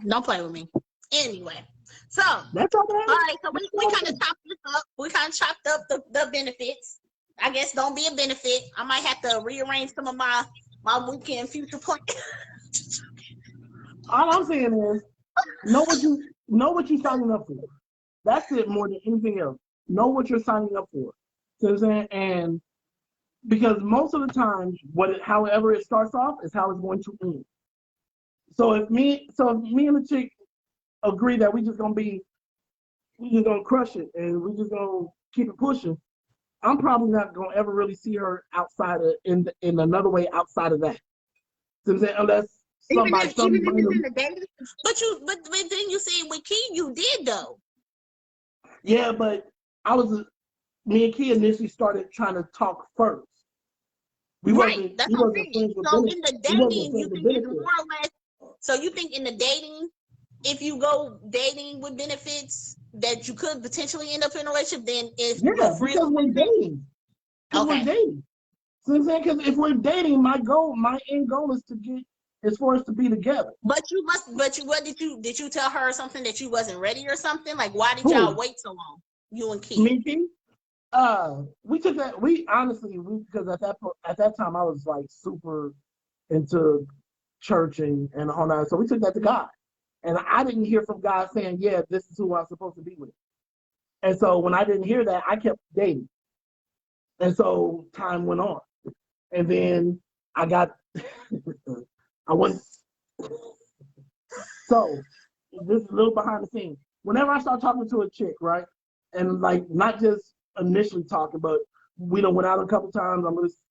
Don't play with me. Anyway, so that's all right. So we kind of chopped this up. We kind of chopped up the benefits. I guess don't be a benefit. I might have to rearrange some of my weekend future plans. All I'm saying is, know what you're signing up for. That's it more than anything else. Know what you're signing up for. So I'm saying, and because most of the time, however it starts off is how it's going to end. So if me and the chick agree that we just gonna crush it and we just gonna keep it pushing, I'm probably not gonna ever really see her outside of in another way outside of that. So I'm saying, unless even if it's in the dating, but then you say with Key you did though. Yeah, but me and Key initially started trying to talk first. Right, that's what I'm saying. So in the dating, you think it's more or less. So you think in the dating, if you go dating with benefits, that you could potentially end up in a relationship, then if you go friends because we're dating. Okay. We're dating. So I'm saying, because if we're dating, my end goal is for us to be together. But what did you tell her something that you wasn't ready or something? Like, why did y'all wait so long? You and Key. Me and Key? We took that. Because at that time I was like super into church and all that. So we took that to God, and I didn't hear from God saying, "Yeah, this is who I'm supposed to be with." And so when I didn't hear that, I kept dating, and so time went on, and then I got, I went. So this is a little behind the scenes. Whenever I start talking to a chick, right, and like not just initially talking, but we done went out a couple times.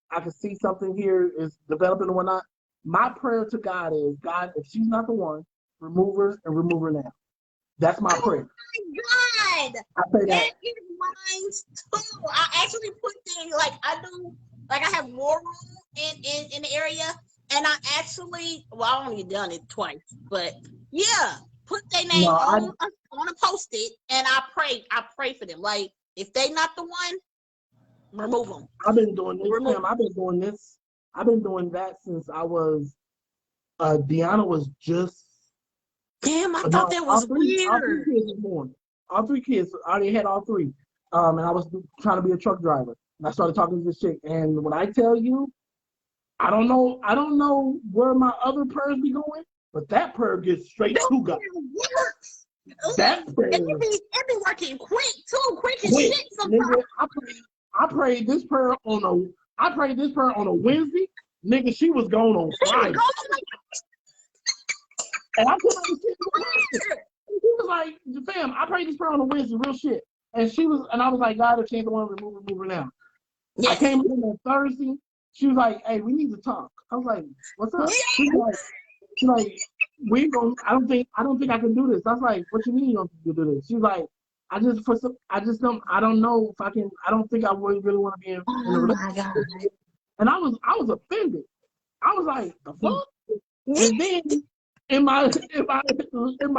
I can see something here is developing and whatnot. My prayer to God is, God, if she's not the one, remove her and remove her now. That's my prayer. Oh my God! I say that is mine too. I actually put things like I do. Like I have war room in the area, and I actually, I only done it twice, but yeah, put their name on a post-it, and I pray for them. Like if they not the one, remove them. I've been doing this. I've been doing this. I've been doing that since I was. Deanna was just. Damn, I thought that was weird. All three kids were born. All three kids. I already had all three. And I was trying to be a truck driver. And I started talking to this chick. And when I tell you, I don't know where my other prayers be going, but that prayer gets straight to God. That prayer. It be working quick too, quick as shit sometimes. I prayed this prayer on a Wednesday. Nigga, she was gone on Friday. And I put on the shit. She was like, fam, I prayed this prayer on a Wednesday, real shit. And I was like, God, if she ain't the one, remove her now. Yes. I came in on Thursday. She was like, hey, we need to talk. I was like, what's up? Yes. She's like, I don't think I can do this. I was like, what you mean you don't think you can do this? She's like, I don't know if I can. I don't think I really want to be in a relationship. And I was offended. I was like, the fuck? And then in my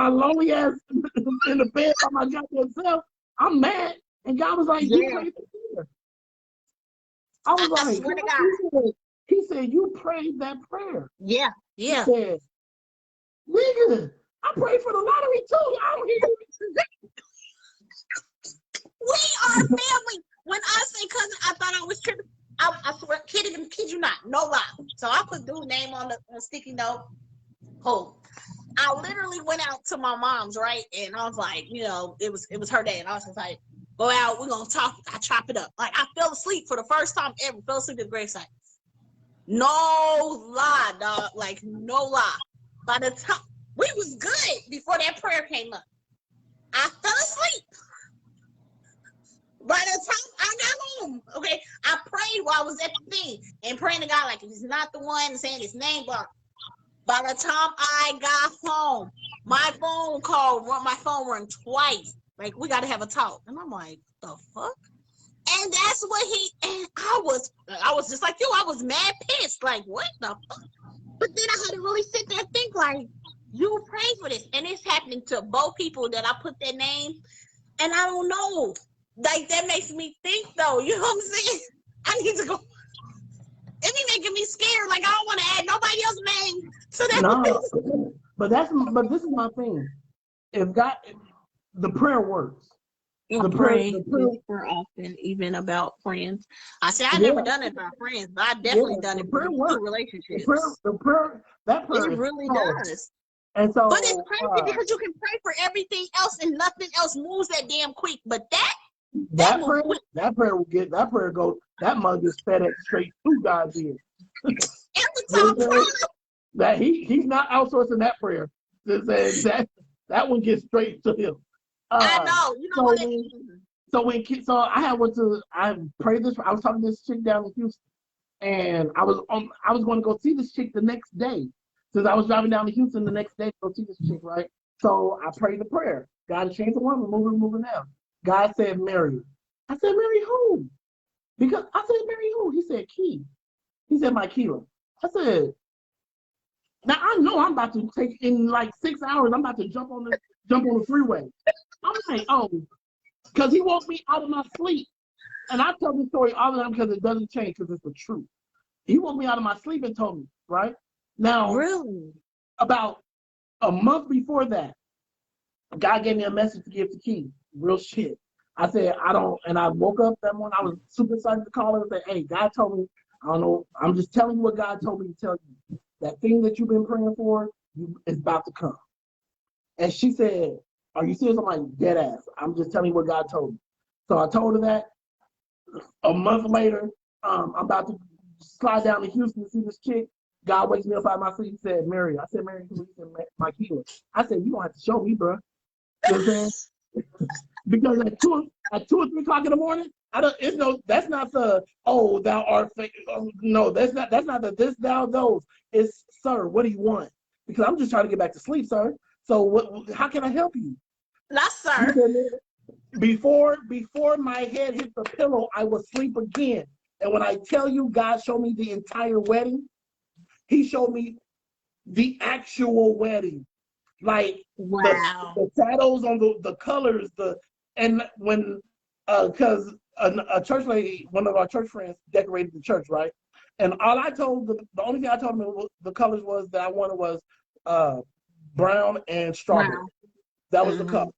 lonely ass in the bed by my goddamn self, I'm mad. And God was like, you prayed the prayer. I was like, swear to God. He said, you prayed that prayer. Yeah. He said, nigga, I prayed for the lottery too. I don't hear you. We are family. When I say cousin, I thought I was tripping. I swear, kid you not, no lie. So I put dude's name on the sticky note. I literally went out to my mom's, right? And I was like, it was her day. And I was just like, go out, we're going to talk. I chop it up. Like, I fell asleep for the first time ever. Fell asleep at the gravesite. No lie, dog. Like, no lie. By the time, we was good before that prayer came up. I fell asleep. By the time I got home, okay, I prayed while I was at the thing and praying to God, like, if he's not the one, saying his name, but by the time I got home, my phone rang twice. Like, we got to have a talk. And I'm like, the fuck? And that's what and I was just like you, I was mad pissed. Like, what the fuck? But then I had to really sit there and think like, you pray for this, and it's happening to both people that I put their name, and I don't know. Like that makes me think though. You know what I'm saying? I need to go. It be making me scared. Like I don't want to add nobody else's name. So that No, but this is my thing. If God, the prayer works. The prayer super often, even about friends. I said I never done it about friends, but I definitely done it with relationships. That prayer it really does. And so, but it's crazy because you can pray for everything else and nothing else moves that damn quick. But that prayer will get that prayer goes. That mug is FedEx straight to God's ear. Every time. That he's not outsourcing that prayer. That one gets straight to him. I know. You know what it is. So I prayed this. I was talking to this chick down in Houston, and I was going to go see this chick the next day. Since I was driving down to Houston the next day to go see this chick, right? So I prayed the prayer. God changed the woman, moving down. God said, marry her. I said, marry who? Because I said, marry who? He said, Key. He said, my Keela. I said, now I know I'm about to take in like 6 hours. I'm about to jump on the freeway. I'm like, oh, because he woke me out of my sleep. And I tell this story all the time because it doesn't change because it's the truth. He woke me out of my sleep and told me, right? Now, really? About a month before that, God gave me a message to give to Key. Real shit. I said, and I woke up that morning. I was super excited to call her and say, hey, God told me, I don't know, I'm just telling you what God told me to tell you. That thing that you've been praying for is about to come. And she said, are you serious? I'm like, dead ass. I'm just telling you what God told me. So I told her that. A month later, I'm about to slide down to Houston to see this chick. God wakes me up out of my sleep. He said, Mary. I said, Mary, who? He said, my Keela. I said, you don't have to show me, bro. You know what I'm saying? Because at 2 or 3 o'clock in the morning, that's not the, oh, thou art fake. Oh, no, that's not the this, thou, those. It's, sir, what do you want? Because I'm just trying to get back to sleep, sir. So how can I help you? Not sir. Before my head hit the pillow, I was asleep again. And when I tell you God showed me the entire wedding, he showed me the actual wedding. Like wow. the shadows on the colors, and when because a church lady, one of our church friends, decorated the church, right? And all I told the only thing I told him the colors was that I wanted was brown and strawberry. Wow. That was the color.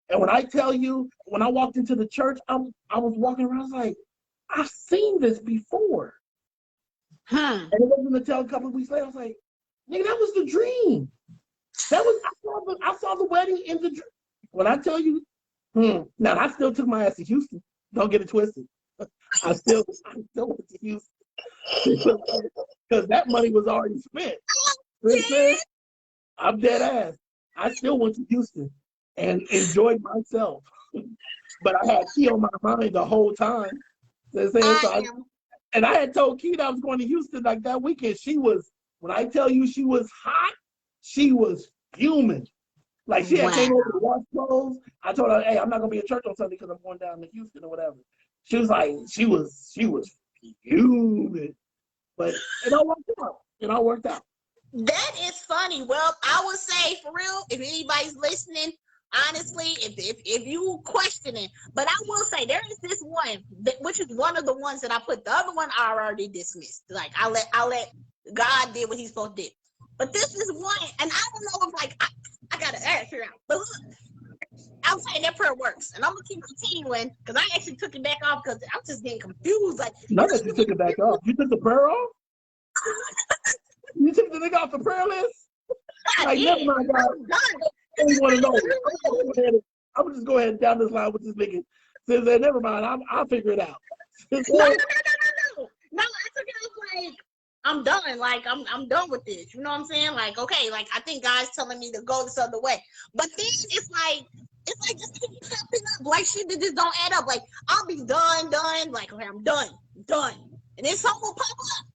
And when I tell you, when I walked into the church, I was walking around, I was like, I've seen this before. And it wasn't until a couple of weeks later, I was like, nigga, that was the dream. I saw the wedding in the dream. When I tell you, now I still took my ass to Houston. Don't get it twisted. I still went to Houston because that money was already spent. You know what I'm saying? I'm dead ass. I still went to Houston and enjoyed myself. But I had Key on my mind the whole time. You know and I had told Key that I was going to Houston like that weekend. When I tell you she was hot, she was fuming. Like she had came over to wash clothes. I told her, hey, I'm not gonna be at church on Sunday because I'm going down to Houston or whatever. She was like, she was fuming. But it all worked out. That is funny. Well, I would say for real, if anybody's listening, honestly, if you questioning, but I will say there is this one which is one of the ones that I put. The other one I already dismissed. Like I let God did what he's supposed to do. But this is one, and I don't know if like I gotta figure out. But look, I'm saying that prayer works, and I'm gonna keep continuing because I actually took it back off because I'm just getting confused. Like, not that you took it back off. You took the prayer off. You took the nigga off the prayer list. Like, never mind, God. I don't want to know. I'm gonna just go ahead and down this line with this nigga. Says that never mind. I'll figure it out. No. I took it as like I'm done. Like I'm done with this. You know what I'm saying? Like, okay, like I think God's telling me to go this other way. But then it's like just keep popping up. Like shit that just don't add up. Like I'll be done. Like, okay, I'm done. And then something will pop up.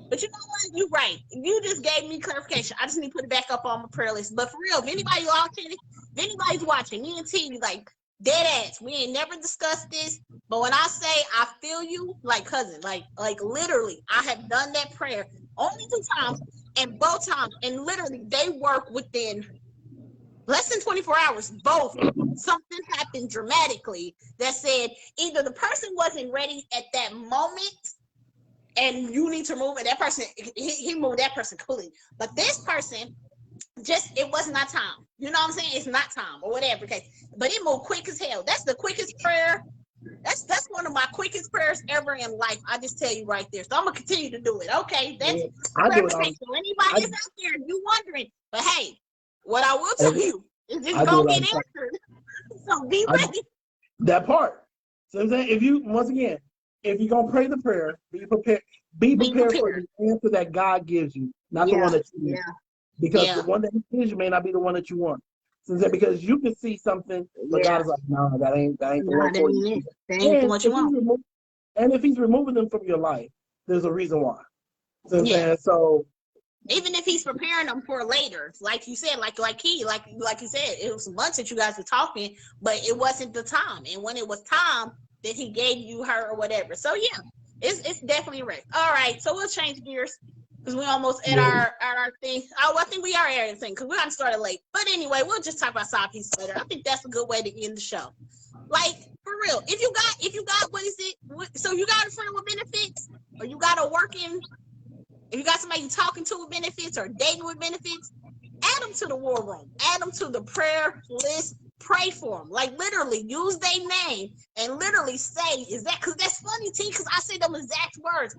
But you know what? You're right. You just gave me clarification. I just need to put it back up on my prayer list. But for real, if anybody's watching, me and T, like dead ass. We ain't never discussed this. But when I say I feel you, like cousin, like literally, I have done that prayer only 2 times. And both times, and literally, they work within less than 24 hours. Both, something happened dramatically that said either the person wasn't ready at that moment, and you need to move it. That person, he moved that person completely. But this person, just it was not time. You know what I'm saying? It's not time or whatever case. But it moved quick as hell. That's the quickest prayer. That's one of my quickest prayers ever in life. I just tell you right there. So I'm gonna continue to do it. Okay, that's clarification. So anybody that's out there, you wondering, but hey, what I will tell you is it's gonna get answered. So be ready. That part. So I'm saying, if you're gonna pray the prayer, be prepared. Be prepared for the answer that God gives you, not the one that you need. Because the one that He gives you may not be the one that you want. So because you can see something, but God is like, no, that ain't the one for you. That ain't the one you want. And if He's removing them from your life, there's a reason why. So even if He's preparing them for later, like you said, like you said, it was months that you guys were talking, but it wasn't the time. And when it was time, that He gave you her or whatever. So yeah, it's definitely right. All right, so we'll change gears because we almost at our thing. Oh, I think we are at our thing because we got started late. But anyway, we'll just talk about side pieces later. I think that's a good way to end the show. Like for real, if you got what is it? So you got a friend with benefits, or you got if you got somebody you talking to with benefits or dating with benefits, add them to the war room. Add them to the prayer list. Pray for them. Like literally use their name and literally say, is that, because that's funny, T, because I say them exact words.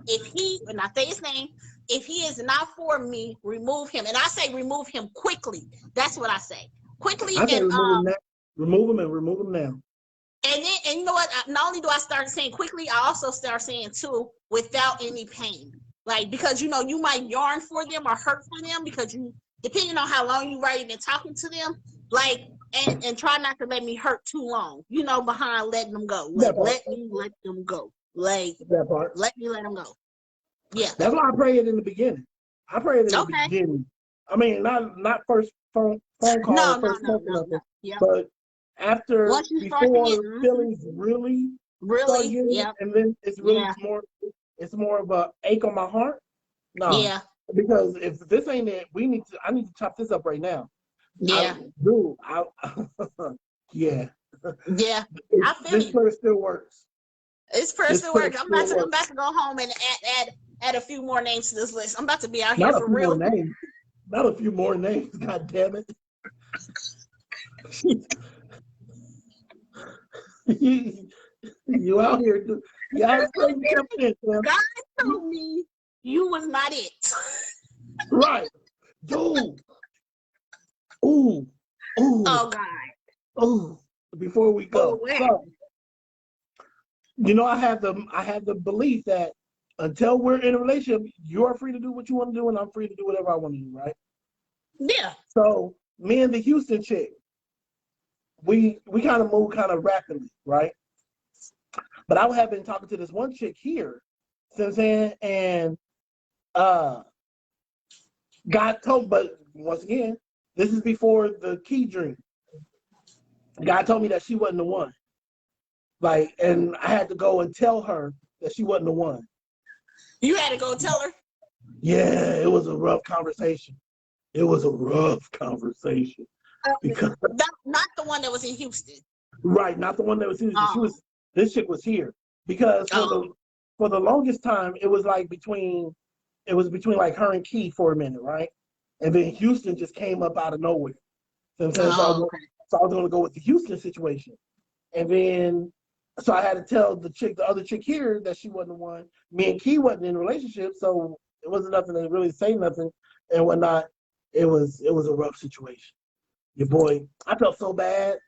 If he, and I say his name, if he is not for me, remove him. And I say remove him quickly. That's what I say. Quickly. I say remove him and remove him now. And then, and you know what? Not only do I start saying quickly, I also start saying too, without any pain. Like, because you know, you might yarn for them or hurt for them because you, depending on how long you already been talking to them, like, and try not to let me hurt too long, you know, behind letting them go. Like, let me let them go. Like, that part. Let me let them go. Yeah. That's why I pray it in the beginning. I pray it in the beginning. I mean, not first phone call, nothing. Yeah. But after, before feelings really, and then it's really more of a ache on my heart. No. Yeah. Because if this ain't it, I need to chop this up right now. Yeah. Yeah. Yeah. I feel this prayer still works. This prayer still works. I'm about to go home and add a few more names to this list. I'm about to be out here for real. Not a few more names. God damn it. You out here. God told me you was not it. Right. Dude. Ooh. Oh God. Oh, before we go. So, you know, I have the belief that until we're in a relationship, you're free to do what you want to do, and I'm free to do whatever I want to do, right? Yeah. So me and the Houston chick, we kind of move kind of rapidly, right? But I have been talking to this one chick here, since then, and God told, but once again, this is before the key dream. God told me that she wasn't the one. Like, and I had to go and tell her that she wasn't the one. You had to go tell her? Yeah, it was a rough conversation. Because not the one that was in Houston. Right, not the one that was in Houston. This chick was here. Because for the longest time, it was between like her and Key for a minute, right? And then Houston just came up out of nowhere. So I was going to go with the Houston situation. And then, so I had to tell the other chick here, that she wasn't the one. Me and Key wasn't in a relationship, so it wasn't nothing to really say nothing and whatnot. It was a rough situation. Your boy, I felt so bad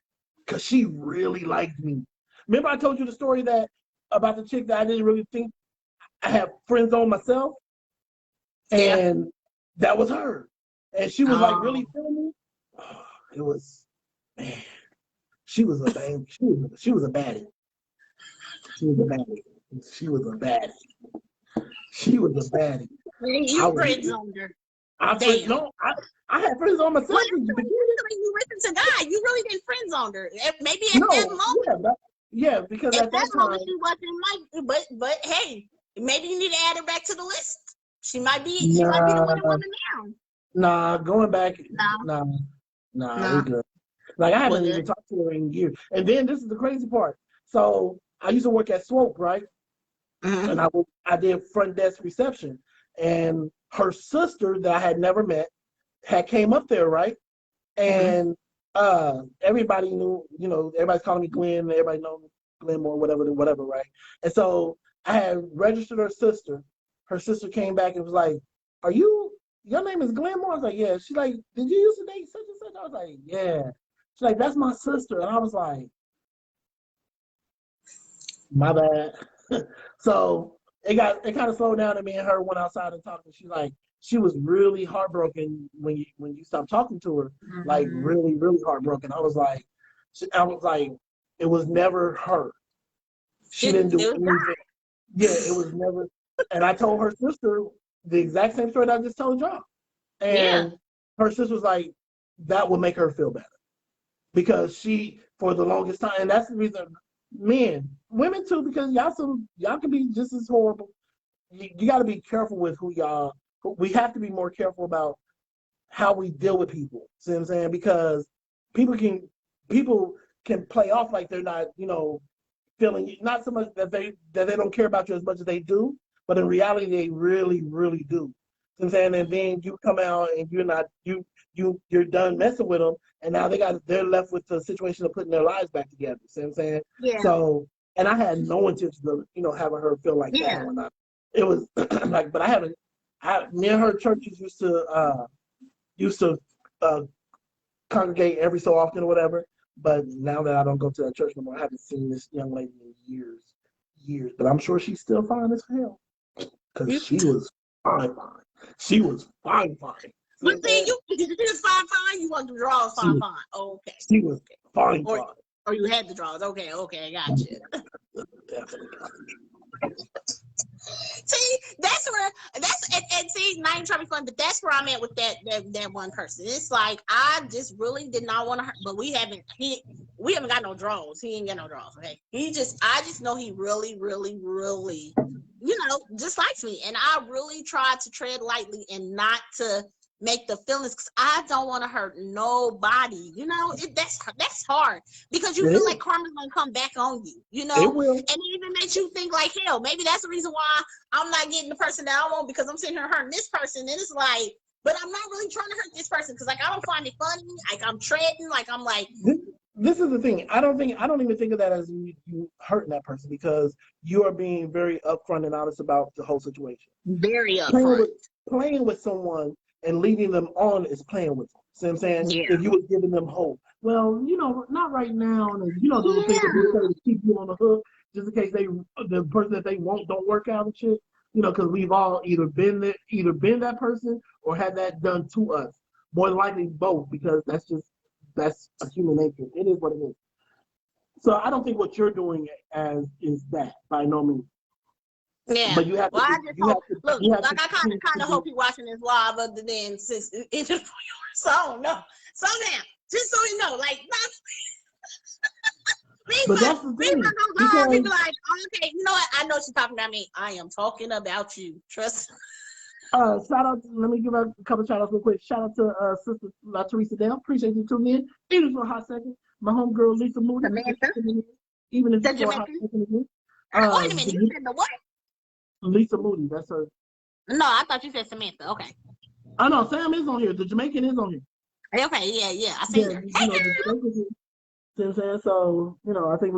because she really liked me. Remember I told you the story about the chick that I didn't really think I had friends on myself? And that was her. And she was really feeling me. Oh, it was, man. She was a baby. She was a baddie. She was a baddie. You friends on her. I had friends on myself. You listened to God. You really didn't friends on her. Maybe at that moment. Because at that moment she wasn't like. But hey, maybe you need to add her back to the list. She might be the winning Nah, woman now. nah, going back, No, nah, we no. good. Like I We're haven't even good. talked to her in years. And then this is the crazy part. So I used to work at Swope, right? Mm-hmm. And I did front desk reception. And her sister that I had never met had came up there, right? Mm-hmm. And everybody knew, everybody's calling me Glenn, everybody knows Glenn Moore, whatever, right? And so I had registered her sister. Her sister came back and was like, your name is Glenn Moore? I was like, yeah. She's like, did you used to date such and such? I was like, yeah. She's like, that's my sister. And I was like, my bad. So it kind of slowed down, and me and her went outside and talked, and she was really heartbroken when you stopped talking to her, like Mm-hmm. really, really heartbroken. I was like, it was never her. She didn't do It was anything. Yeah, it was never. And I told her sister the exact same story that I just told y'all. yeah. And her sister was like, that would make her feel better. Because she, for the longest time, and that's the reason women too, because y'all can be just as horrible. You got to be careful with we have to be more careful about how we deal with people. See what I'm saying? Because people can play off like they're not, feeling not so much that they don't care about you as much as they do, but in reality they really, really do. See what I'm saying? And then you come out and you're done messing with them, and now they're left with the situation of putting their lives back together. See what I'm saying? Yeah. So, and I had no intention of having her feel like that Yeah. or not. It was like, but I haven't. Me and her churches used to uh, congregate every so often or whatever. But now that I don't go to that church no more, I haven't seen this young lady in years. But I'm sure she's still fine as hell because You, she was fine. She was fine. but see, you was fine. You want the draws She fine. was, Oh, okay. she was fine. Or you had the draws. Okay, I got you. Definitely. See, and see, not even trying to be fun, but that's where I'm at with that one person. It's like I just really did not want to hurt, but we haven't got no draws. He ain't got no draws. Okay, I just know he really, really, really, just likes me, and I really tried to tread lightly and not to make the feelings, because I don't want to hurt nobody. That's hard, because you It feel is. like karma's gonna come back on you. It will. And it even makes you think like, hell, maybe that's the reason why I'm not getting the person that I want, because I'm sitting here hurting this person. And it's like, but I'm not really trying to hurt this person, because like I don't find it funny. Like I'm treading, like I'm like. This is the thing. I don't even think of that as you hurting that person, because you are being very upfront and honest about the whole situation. Very upfront. Playing with someone and leading them on is playing with them. See what I'm saying? Yeah. If you were giving them hope. Well, not right now. And the little things that they say to keep you on the hook, just in case the person that they want don't work out and shit. Because we've all either been that person or had that done to us. More than likely both, because that's a human nature. It is what it is. So I don't think what you're doing is that, by no means. Yeah. But you have to. I just hope. Look, you have like to I kind of hope you're watching this live, other than since it's just for yours. So I don't know. So now, just so you know, like. But that's the thing. Be like, okay, you know what? I know she's talking about me. I am talking about you. Trust. Shout out. Let me give a couple shout outs real quick. Shout out to Sister La Teresa Dale. Appreciate you tuning in. Even for a hot second. My homegirl Lisa Moody. Samantha. Even if it's for a hot second again. Wait a minute. You said the what? Lisa Moody. That's her. No, I thought you said Samantha. Okay. I know Sam is on here. The Jamaican is on here. Okay. Yeah. I see her. Hey, you know what I'm saying? So, I think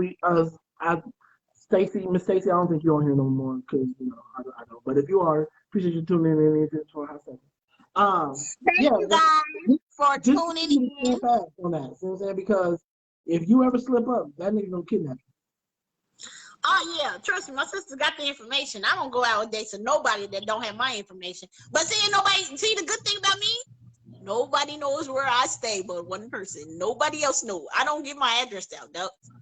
Miss Stacy, I don't think you're on here no more, because, I don't. But if you are, appreciate you tuning in for a hot second. Thank you guys for tuning in. On that, you know what I'm saying? Because if you ever slip up, that nigga gonna kidnap you. Oh yeah, trust me, my sister got the information. I don't go out with dates to nobody that don't have my information. But see the good thing about me? Nobody knows where I stay but one person. Nobody else knows. I don't give my address out.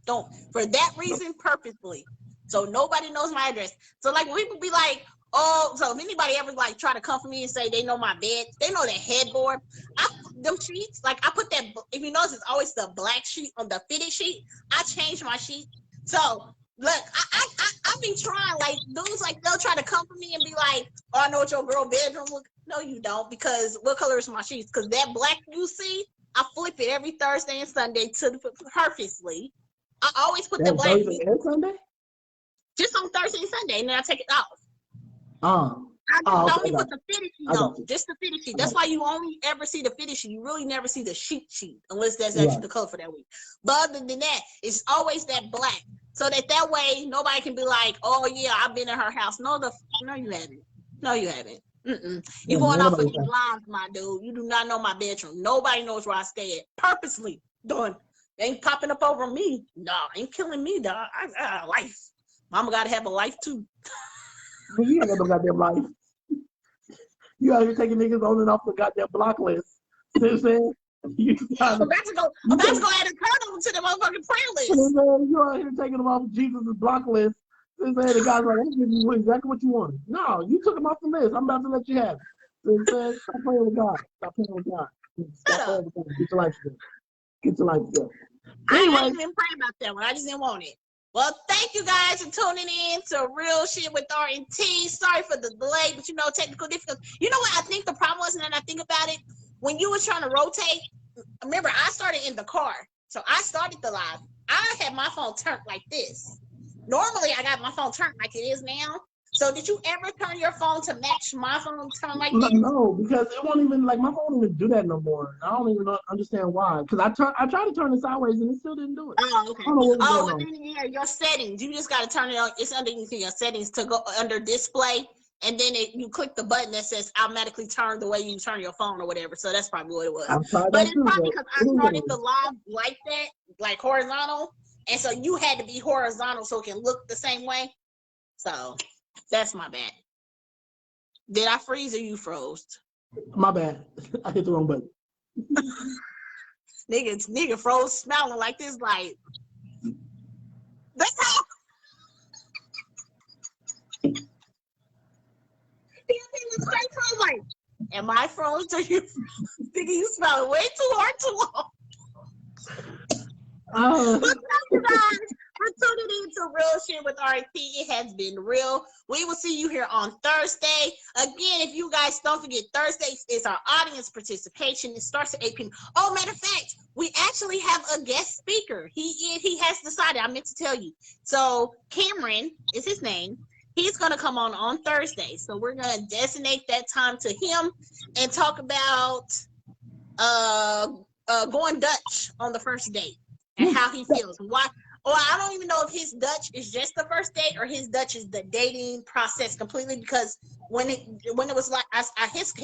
Don't. For that reason, purposely. So nobody knows my address. So like when people be like, oh, so if anybody ever like try to come for me and say they know my bed, they know that headboard. Them sheets, like I put that, if you notice, it's always the black sheet on the fitted sheet. I changed my sheet. So Look, I be trying, like, dudes, like, they'll try to come for me and be like, oh, I know what your girl bedroom look. No, you don't, because what color is my sheets? Because that black you see, I flip it every Thursday and Sunday to the purposely. I always put the That's black Thursday and Sunday? just on Thursday and Sunday, and then I take it off. I Okay, only put the fitted sheet on, just the fitted sheet. That's Okay. why you only ever see the fitted sheet. You really never see the sheet, unless that's actually the color for that week. But other than that, it's always that black. So that way, nobody can be like, oh, yeah, I've been in her house. No, you haven't. No, you haven't. You going off of these lines, my dude. You do not know my bedroom. Nobody knows where I stay at. Purposely doing. They ain't popping up over me. No, ain't killing me, dog. I got a life. Mama got to have a life, too. Well, you ain't got no goddamn life. You out here taking niggas on and off the goddamn block list. You know what I'm saying? I'm about to go add a turn to the motherfucking prayer list. You out here taking them off of Jesus' block list. You know what I'm saying? The guy's like, I'm giving you exactly what you wanted. No, you took him off the list. I'm about to let you have it. You know what I'm saying? Stop playing with God. Stop playing with God. Stop playing with God. Get your life together. Get your life together. Anyway. I didn't even pray about that one. I just didn't want it. Well, thank you guys for tuning in to Real Shit with R&T. Sorry for the delay, but technical difficulties. You know what I think the problem was, and then I think about it, when you were trying to rotate, remember, I started in the car. So I started the live. I had my phone turned like this. Normally, I got my phone turned like it is now. So did you ever turn your phone to match my phone turn like this? No, because it won't even, like, my phone won't even do that no more. I don't even understand why. Because I tried to turn it sideways and it still didn't do it. Oh, okay. And then your settings. You just got to turn it on. It's underneath your settings to go under display. And then you click the button that says automatically turn the way you turn your phone or whatever. So that's probably what it was. But it's probably because I started the live like that, like horizontal. And so you had to be horizontal so it can look the same way. So that's my bad. Did I freeze or you froze? My bad. I hit the wrong button. Nigga froze smiling like this, like, that's how. Like, am I froze or you thinking you smiling way too hard too long? But thank you guys for tuning in to Real Shit with R&T. It has been real. We will see you here on Thursday. Again, if you guys don't forget, Thursday is our audience participation. It starts at 8 p.m. Oh, matter of fact, we actually have a guest speaker. He has decided. I meant to tell you. So Cameron is his name. He's going to come on Thursday. So we're going to designate that time to him and talk about going Dutch on the first date and how he feels. Why? Or I don't even know if his Dutch is just the first date or his Dutch is the dating process completely, because when it was like his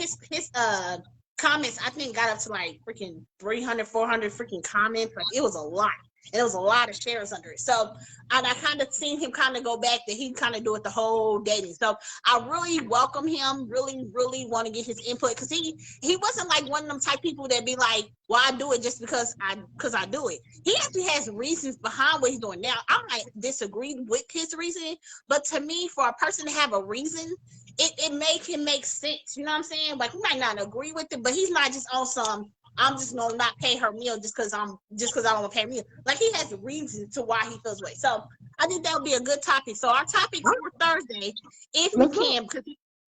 comments, I think got up to like freaking 300, 400 freaking comments. Like, it was a lot. And it was a lot of shares under it. So and I kind of seen him kind of go back that he kind of do it the whole dating. So I really welcome him, really, really want to get his input, because he wasn't like one of them type people that be like, well, I do it just because I do it. He actually has reasons behind what he's doing. Now, I might disagree with his reasoning, but to me, for a person to have a reason, it make him make sense. You know what I'm saying? Like, we might not agree with it, but he's not just on some, I'm just gonna not pay her meal just because I don't want to pay her meal. Like, he has a reason to why he feels way. So I think that would be a good topic. So our topic for Thursday, if we can,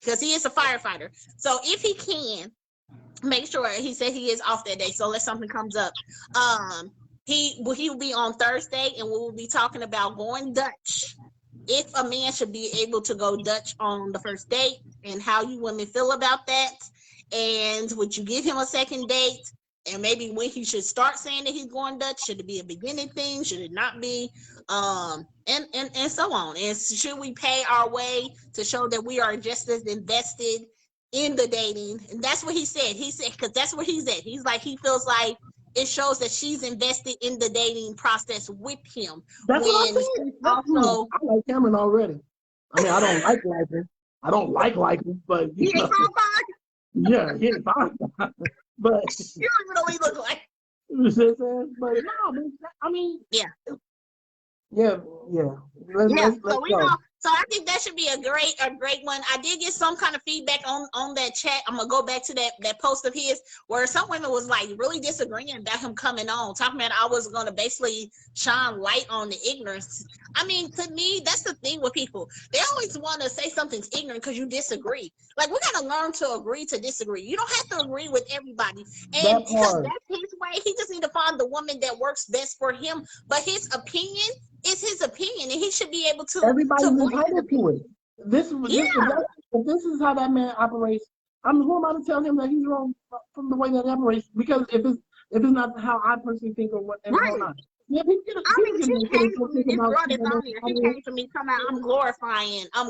because he is a firefighter. So if he can, make sure, he said he is off that day. So unless something comes up, he will be on Thursday, and we will be talking about going Dutch. If a man should be able to go Dutch on the first date, and how you women feel about that. And would you give him a second date? And maybe when he should start saying that he's going Dutch, should it be a beginning thing? Should it not be? And so on. And should we pay our way to show that we are just as invested in the dating? And that's what he said. He said, because that's where he's at. He's like, he feels like it shows that she's invested in the dating process with him. That's what I said. Also, I like Cameron already. I mean, I don't like liking. I don't like him, but you know. Yeah, he ain't fine. But you don't even know what he looks like. You know what I'm saying? But no, I mean, yeah. Let's So So I think that should be a great one. I did get some kind of feedback on that chat. I'm gonna go back to that post of his where some women was like really disagreeing about him coming on, talking about I was gonna basically shine light on the ignorance. I mean, to me, that's the thing with people. They always want to say something's ignorant because you disagree. Like, we gotta learn to agree to disagree. You don't have to agree with everybody, and because that's his way, he just need to find the woman that works best for him. But his opinion is his opinion, and he should be able to. Everybody's entitled to it. If this is how that man operates, who am I to tell him that he's wrong from the way that he operates? Because if it's not how I personally think or what, and right. how not. Yeah, he came for me talking about I'm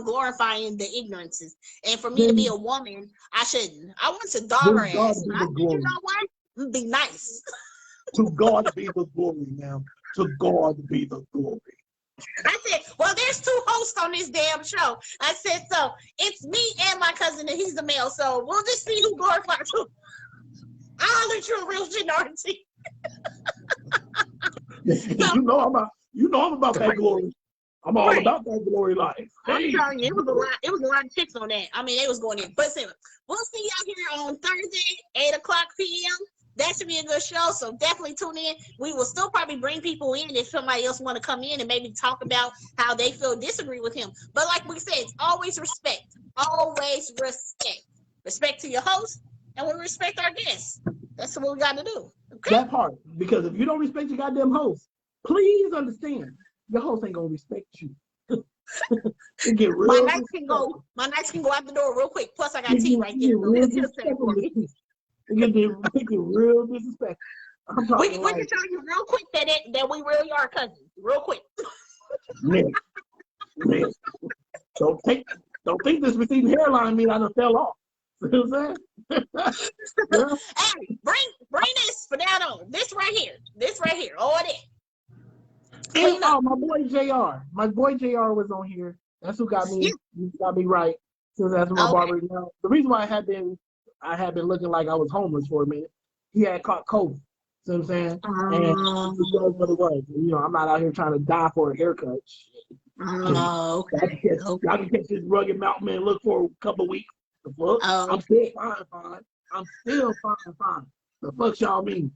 glorifying the ignorances, and for me to be a woman, I shouldn't. I want to dog her ass. But I think, you know what? Be nice. To God be the glory, ma'am. To God be the glory. I said, well, there's 2 hosts on this damn show. I said, so it's me and my cousin, and he's the male. So we'll just see who glorifies who. I'll let you a real Shyt. You know I'm about that glory. I'm all about that glory life. I'm telling you, it was a lot of chicks on that. I mean, they was going in. But anyway, we'll see y'all here on Thursday, 8:00 p.m. That should be a good show, so definitely tune in. We will still probably bring people in if somebody else want to come in and maybe talk about how they feel disagree with him. But like we said, it's always respect. Always respect. Respect to your host, and we respect our guests. That's what we got to do. Okay? That part, because if you don't respect your goddamn host, please understand, your host ain't gonna respect you. It get real. My nights can go out the door real quick. Plus, I got tea right there. It get real disrespectful. We can tell you real quick that we really are cousins. Real quick. Man. Don't think this receding hairline mean I done fell off. You know what I'm saying? Yeah. Hey, bring this for now on. This right here. All it is. And, my boy JR. My boy JR was on here. That's who got me. Yeah. Got me right. So that's my barber now. The reason why I had been looking like I was homeless for a minute. He had caught COVID. See what I'm saying? And it was what it was. You know, I'm not out here trying to die for a haircut. Oh, okay. Y'all can catch this rugged mountain man look for a couple of weeks. The fuck? I'm still fine. I'm still fine. The fuck y'all mean?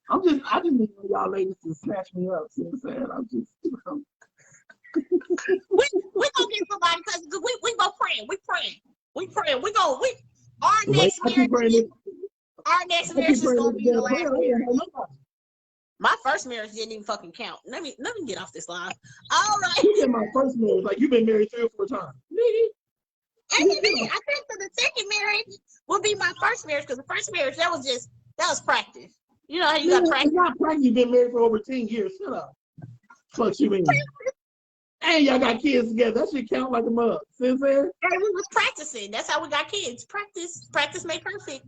I just need y'all ladies to snatch me up. See what I'm saying? I'm just, we gonna get somebody because we go praying. We praying. Our next marriage is gonna be the last marriage. My first marriage didn't even fucking count. Let me get off this line. All right. You get my first marriage, like you've been married 3 or 4 times. I think for the second marriage will be my first marriage because the first marriage that was practice. You know how you got practice. It's not practice. You've been married for over 10 years. Shut up. Fuck you mean? And y'all got kids together. That shit count like a mug. See what I'm saying? Hey, we was practicing. That's how we got kids. Practice make perfect.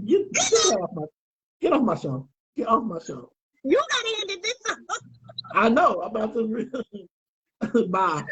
Get off my show. Get off my show. You gotta end this up. I know. I'm about to. Bye.